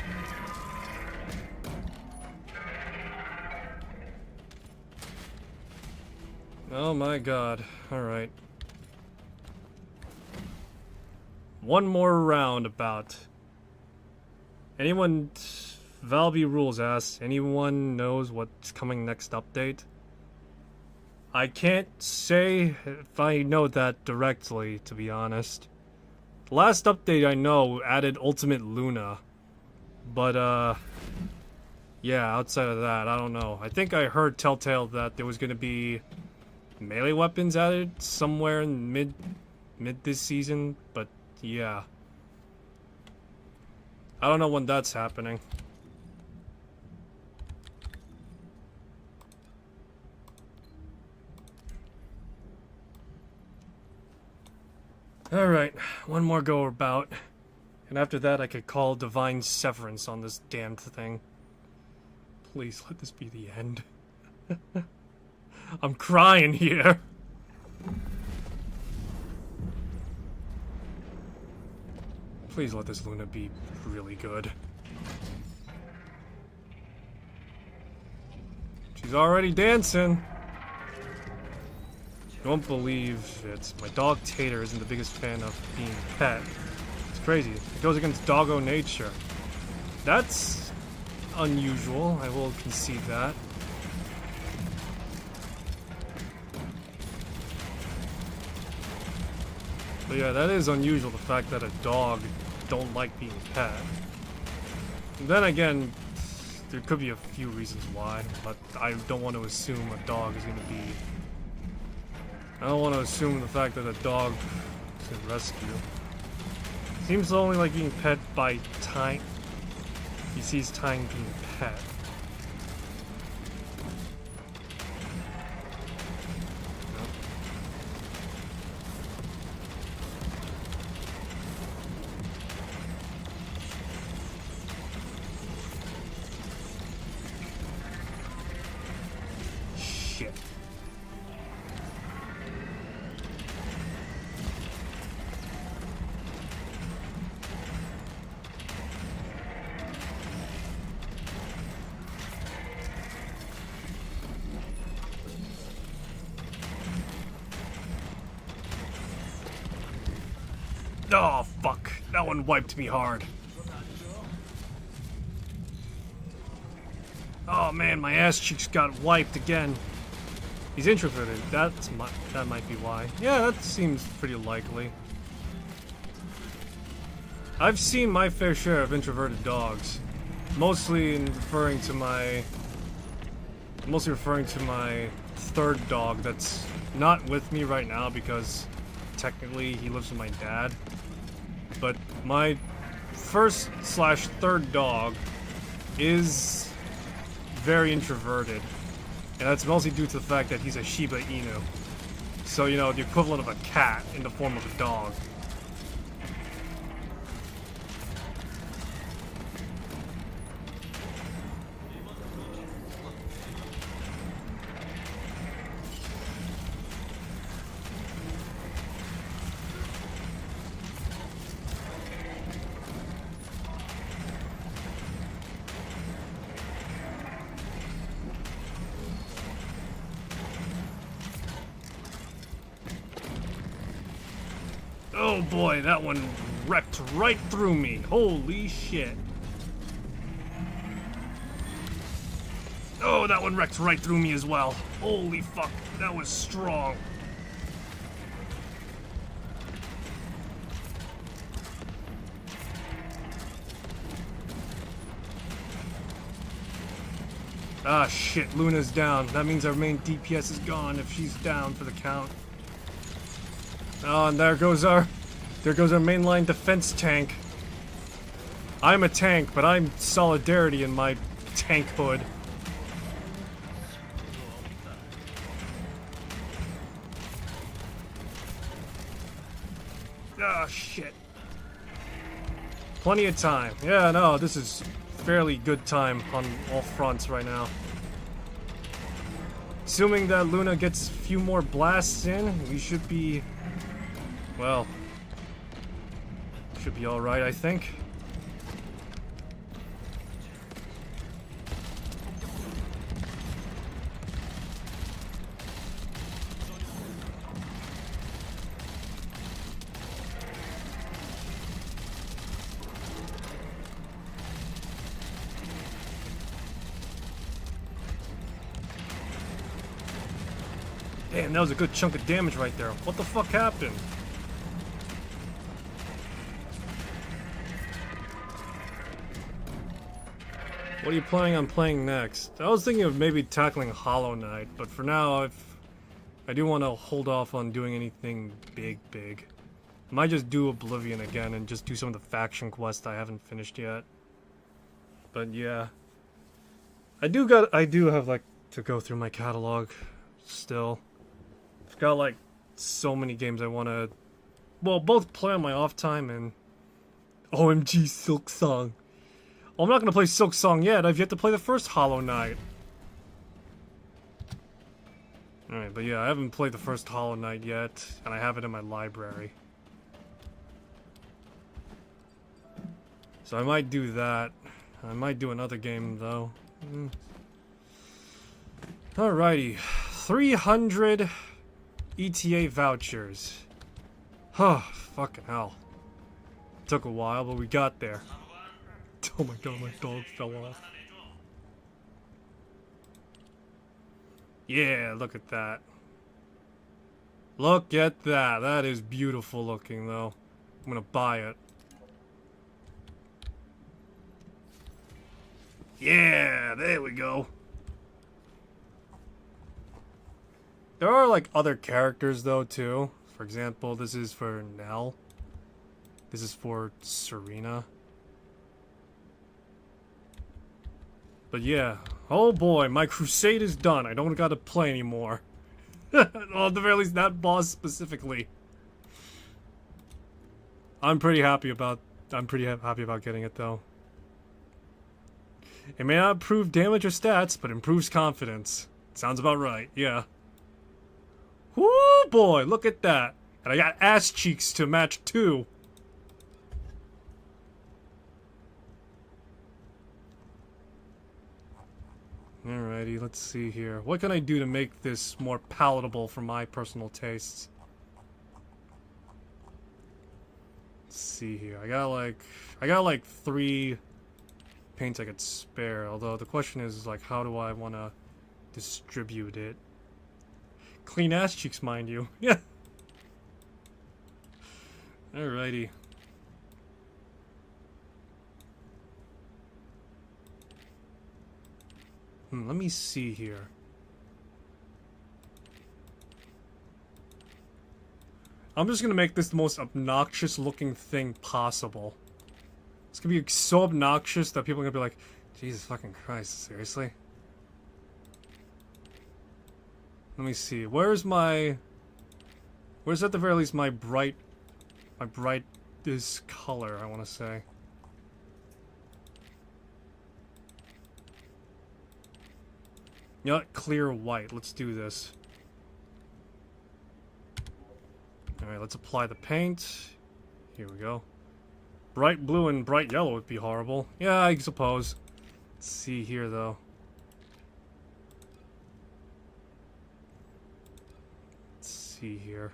Oh my god. Alright. One more round about. Anyone Valby Rules asks, anyone knows what's coming next update? I can't say if I know that directly, to be honest. The last update I know added Ultimate Luna. But, yeah, outside of that, I don't know. I think I heard Telltale that there was gonna be melee weapons added somewhere in mid this season, but yeah. I don't know when that's happening. Alright, one more go about. And after that I could call divine severance on this damned thing. Please let this be the end. I'm crying here. Please let this Luna be really good. She's already dancing. You won't believe it. My dog Tater isn't the biggest fan of being a pet. It's crazy. It goes against doggo nature. That's unusual. I will concede that. But yeah, that is unusual, the fact that a dog don't like being a pet. And then again, there could be a few reasons why, but I don't want to assume a dog is going to be... I don't want to assume the fact that a dog is a rescue. Seems to only like being pet by Tang. He sees Tang being pet. Shit. Oh, fuck. That one wiped me hard. Oh man, my ass cheeks got wiped again. He's introverted. That might be why. Yeah, that seems pretty likely. I've seen my fair share of introverted dogs. Mostly referring to my third dog that's not with me right now because technically he lives with my dad. But my first/third dog is very introverted. And that's mostly due to the fact that he's a Shiba Inu. So, you know, the equivalent of a cat in the form of a dog. Oh boy, that one wrecked right through me. Holy shit. Oh, that one wrecked right through me as well. Holy fuck, that was strong. Ah shit, Luna's down. That means our main DPS is gone if she's down for the count. Oh, and there goes our mainline defense tank. I'm a tank, but I'm solidarity in my tank hood. Ah, shit. Plenty of time. Yeah, no, this is fairly good time on all fronts right now. Assuming that Luna gets a few more blasts in, we should be... well, should be alright, I think. Damn, that was a good chunk of damage right there. What the fuck happened? What are you planning on playing next? I was thinking of maybe tackling Hollow Knight, but for now, I do want to hold off on doing anything big. I might just do Oblivion again and just do some of the faction quests I haven't finished yet. But yeah, I do have like to go through my catalog still. I've got like so many games I want to, well, both play on my off time and OMG Silk Song. Well, I'm not going to play Silk Song yet. I've yet to play the first Hollow Knight. Alright, but yeah, I haven't played the first Hollow Knight yet, and I have it in my library. So I might do that. I might do another game, though. Alrighty. 300 ETA vouchers. Huh, fucking hell. Took a while, but we got there. Oh my god, my dog fell off. Yeah, look at that. Look at that. That is beautiful looking, though. I'm gonna buy it. Yeah, there we go. There are, like, other characters, though, too. For example, this is for Nell. This is for Serena. But yeah, oh boy, my crusade is done. I don't gotta play anymore. Well, at the very least, that boss specifically. I'm pretty happy about getting it, though. It may not improve damage or stats, but improves confidence. Sounds about right, yeah. Woo boy, look at that. And I got ass cheeks to match too. Alrighty, let's see here. What can I do to make this more palatable for my personal tastes? Let's see here. I got like 3 paints I could spare, although the question is like, how do I want to distribute it? Clean ass cheeks, mind you. Yeah. Alrighty. Let me see here. I'm just gonna make this the most obnoxious looking thing possible. It's gonna be so obnoxious that people are gonna be like, Jesus fucking Christ, seriously? Let me see. Where's at the very least my brightest color, I wanna say. You know what? Clear white. Let's do this. Alright, let's apply the paint. Here we go. Bright blue and bright yellow would be horrible. Yeah, I suppose. Let's see here, though. Let's see here.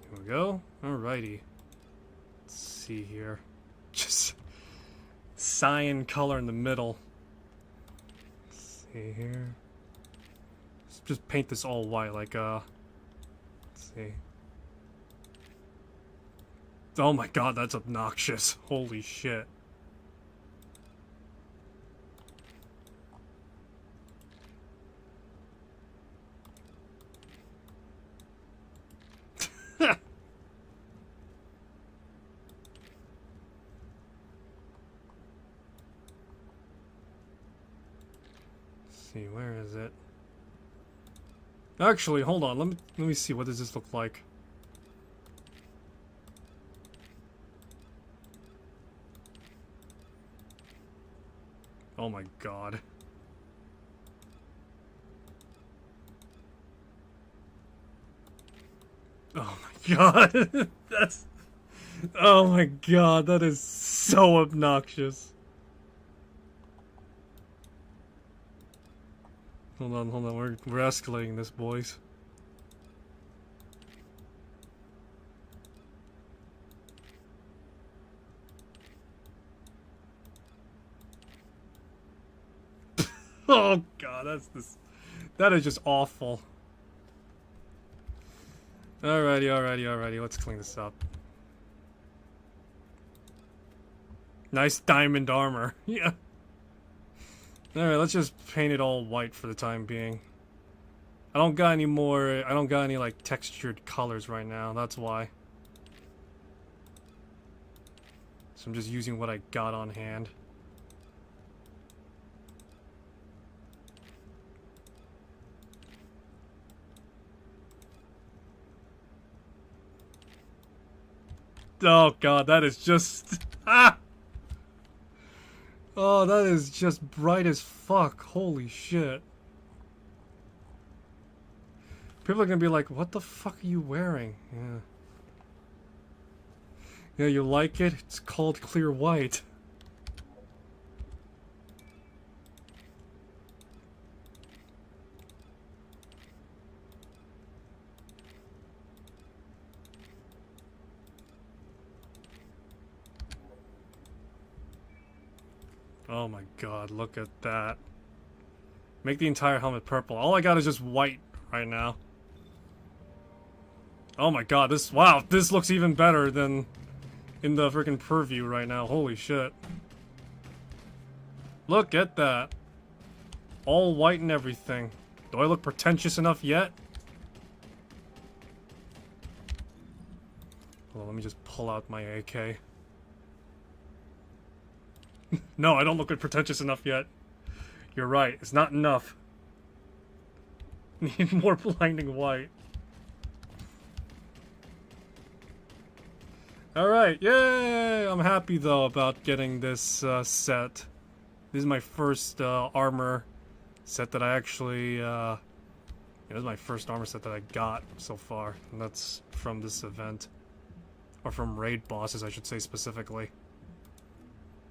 Here we go. Alrighty. Let's see here. Just cyan color in the middle. Let's see here. Let's just paint this all white, like let's see. Oh my god, that's obnoxious. Holy shit. See, where is it? Actually, hold on. Let me see. What does this look like? Oh my god. Oh my god. That's... Oh my god, that is so obnoxious. Hold on. We're escalating this, boys. Oh god, that is just awful. Alrighty, let's clean this up. Nice diamond armor. Yeah. Alright, let's just paint it all white for the time being. I don't got any like textured colors right now, that's why. So I'm just using what I got on hand. Oh god, that is just... Ah! Oh, that is just bright as fuck. Holy shit. People are gonna be like, what the fuck are you wearing? Yeah. Yeah, you like it? It's called clear white. Oh my god, look at that. Make the entire helmet purple. All I got is just white right now. Oh my god, wow, this looks even better than in the freaking preview right now. Holy shit. Look at that. All white and everything. Do I look pretentious enough yet? Hold on, let me just pull out my AK. No, I don't look pretentious enough yet. You're right, it's not enough. Need more blinding white. Alright, yay! I'm happy though about getting this set. This is my first armor set that I actually... this is my first armor set that I got so far. And that's from this event. Or from raid bosses, I should say specifically.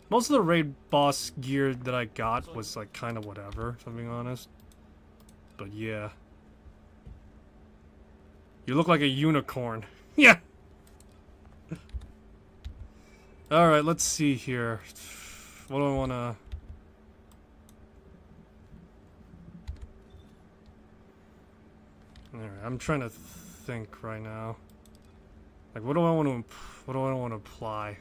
Most of the raid boss gear that I got was like kind of whatever, if I'm being honest. But yeah. You look like a unicorn. Yeah! Alright, let's see here. What do I wanna... Alright, I'm trying to think right now. Like, what do I want to apply?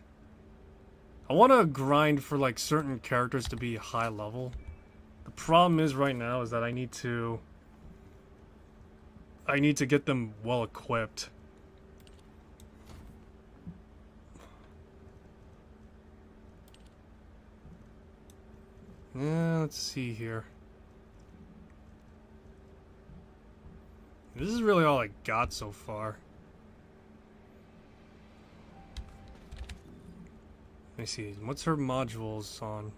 I want to grind for like certain characters to be high level. The problem is right now is that I need to get them well equipped. Yeah, let's see here. This is really all I got so far. Let me see, what's her modules on?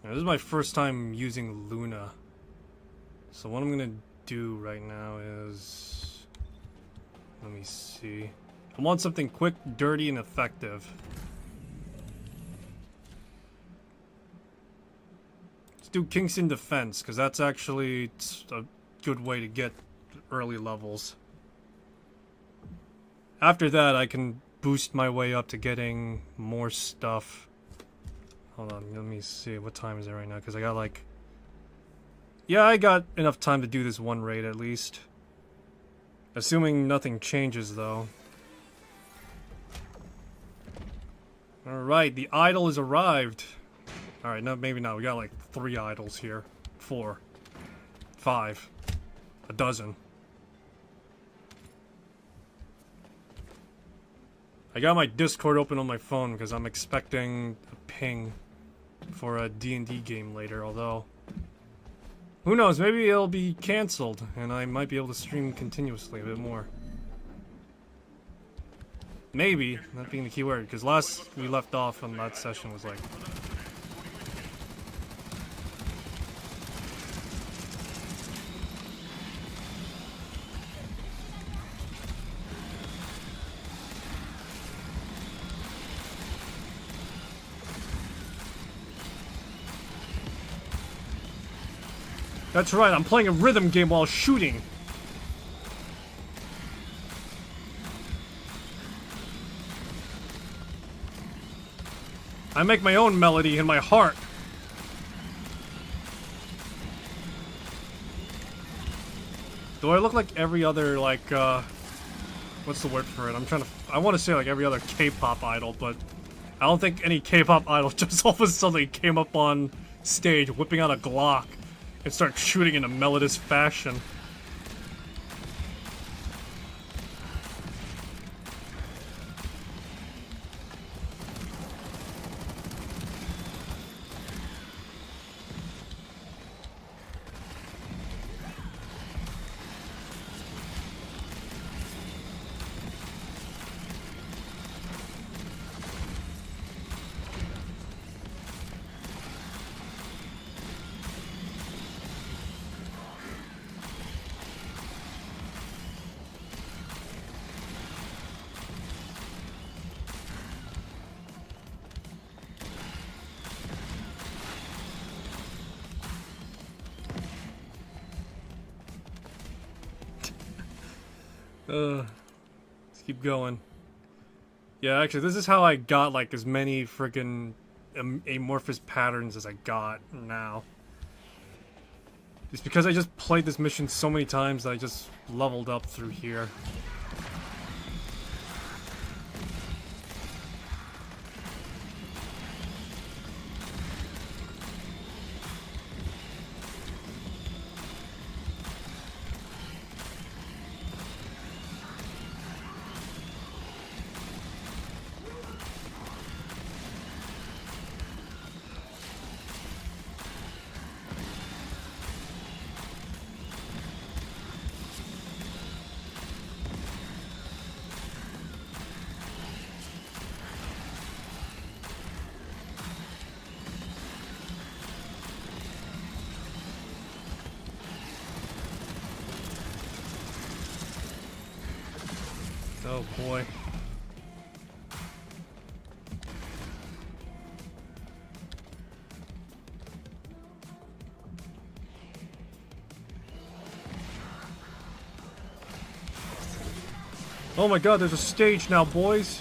Now, this is my first time using Luna. So what I'm gonna do right now is... Let me see. I want something quick, dirty, and effective. Let's do Kingston Defense, because that's actually a good way to get early levels. After that, I can boost my way up to getting more stuff. Hold on, let me see. What time is it right now? Because I got like... Yeah, I got enough time to do this one raid at least. Assuming nothing changes, though. Alright, the idol has arrived. Alright, no, maybe not. We got like 3 idols here. 4. 5. A dozen. I got my Discord open on my phone because I'm expecting a ping for a D&D game later, although... Who knows, maybe it'll be cancelled, and I might be able to stream continuously a bit more. Maybe, that being the key word, because last we left off on that session was like... That's right, I'm playing a rhythm game while shooting. I make my own melody in my heart. Do I look like every other, like, what's the word for it? I want to say like every other K-pop idol, but I don't think any K-pop idol just all of a sudden came up on stage whipping out a Glock and start shooting in a melodious fashion. Let's keep going. Yeah, actually, this is how I got, like, as many friggin' amorphous patterns as I got now. It's because I just played this mission so many times that I just leveled up through here. Oh boy. Oh my god, there's a stage now, boys.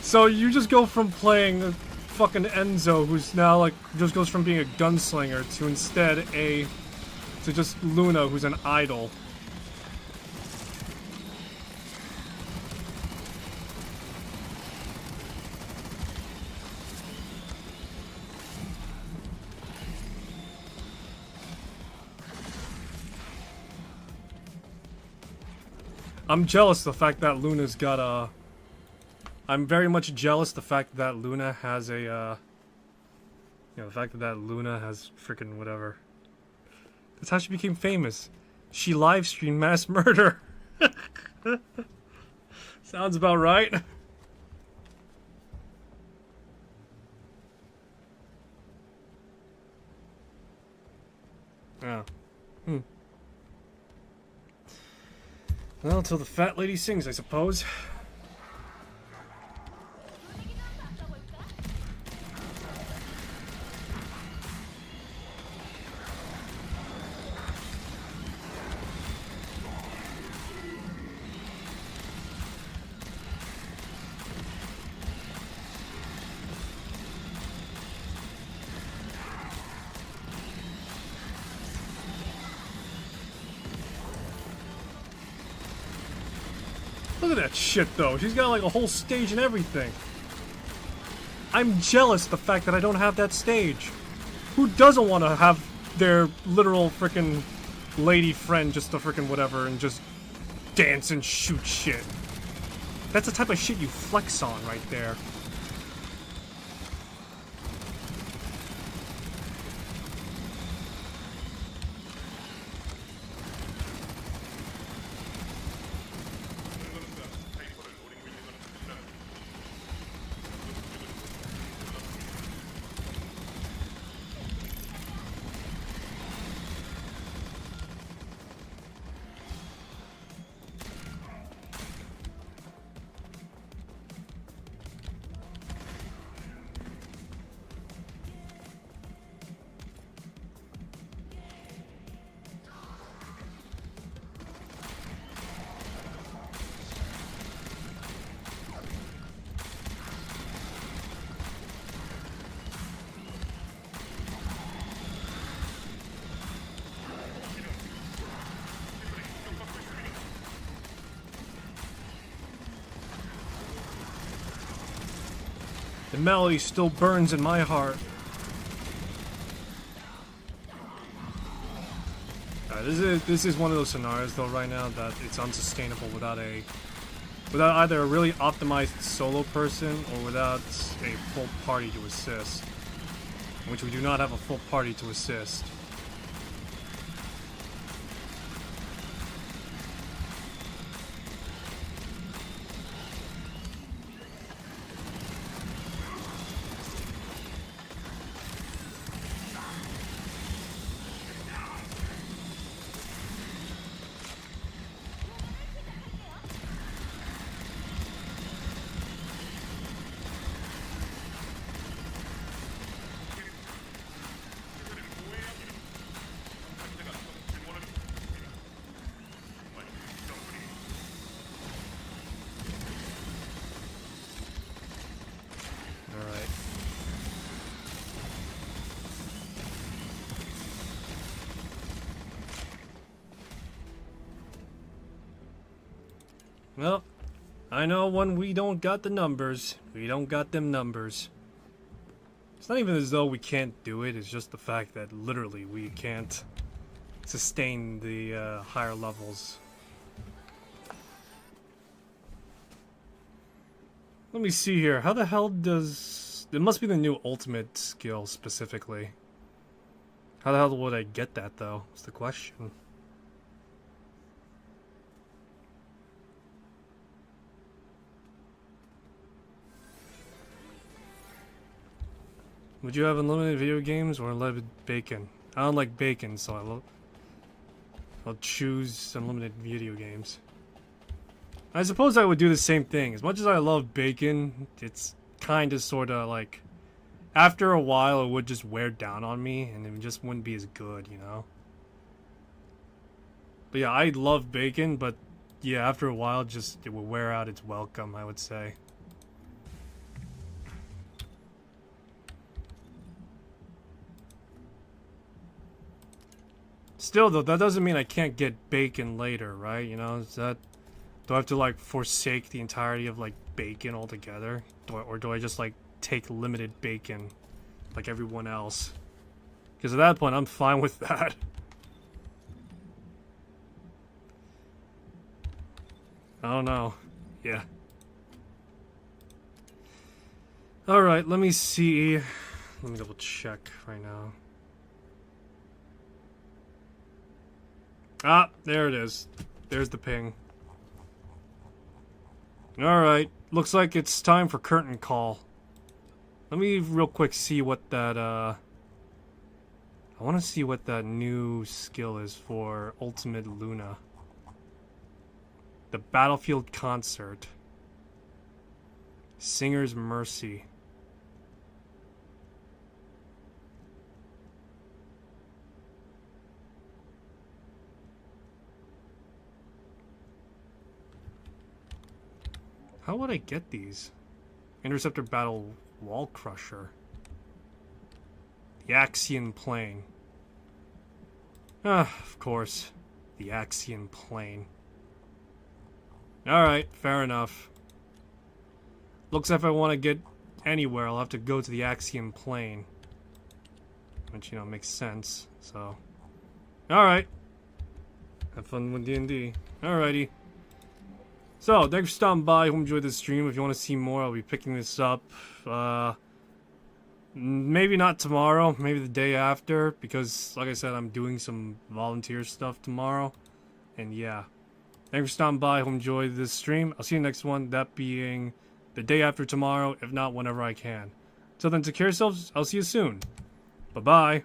So you just go from playing fucking Enzo, who's now like just goes from being a gunslinger to instead to just Luna, who's an idol. I'm jealous the fact that Luna's got a. I'm very much jealous the fact that Luna has a, the fact that Luna has freaking whatever. That's how she became famous. She live streamed mass murder. Sounds about right. Yeah. Well, until the fat lady sings, I suppose. Look at that shit, though. She's got, like, a whole stage and everything. I'm jealous the fact that I don't have that stage. Who doesn't want to have their literal frickin' lady friend just a frickin' whatever and just dance and shoot shit? That's the type of shit you flex on right there. The melody still burns in my heart. This is one of those scenarios though right now that it's unsustainable without either a really optimized solo person or without a full party to assist. Which we do not have a full party to assist. Well, I know when we don't got the numbers, we don't got them numbers. It's not even as though we can't do it, it's just the fact that literally we can't sustain the higher levels. Let me see here, how the hell does... It must be the new ultimate skill specifically. How the hell would I get that though, is the question. Would you have unlimited video games or unlimited bacon? I don't like bacon, so I'll choose unlimited video games. I suppose I would do the same thing. As much as I love bacon, it's kinda sorta like... After a while, it would just wear down on me, and it just wouldn't be as good, you know? But yeah, I love bacon, but yeah, after a while, it will wear out its welcome, I would say. Still though, that doesn't mean I can't get bacon later, right? You know, do I have to like forsake the entirety of like bacon altogether? Or do I just like take limited bacon like everyone else? Because at that point, I'm fine with that. I don't know. Yeah. Alright, let me see. Let me double check right now. Ah, there it is. There's the ping. Alright, looks like it's time for curtain call. Let me real quick see what that, I want to see what that new skill is for Ultimate Luna. The Battlefield Concert. Singer's Mercy. How would I get these? Interceptor Battle Wall Crusher. The Axian Plane. Ah, of course. The Axian Plane. Alright, fair enough. Looks like if I want to get anywhere, I'll have to go to the Axian Plane. Which, you know, makes sense, so... Alright. Have fun with D&D. Alrighty. So, thanks for stopping by. Hope you enjoyed this stream. If you want to see more, I'll be picking this up. Maybe not tomorrow, maybe the day after, because, like I said, I'm doing some volunteer stuff tomorrow. And yeah. Thanks for stopping by. Hope you enjoyed this stream. I'll see you next one, that being the day after tomorrow, if not whenever I can. Till then, take care of yourselves. I'll see you soon. Bye-bye.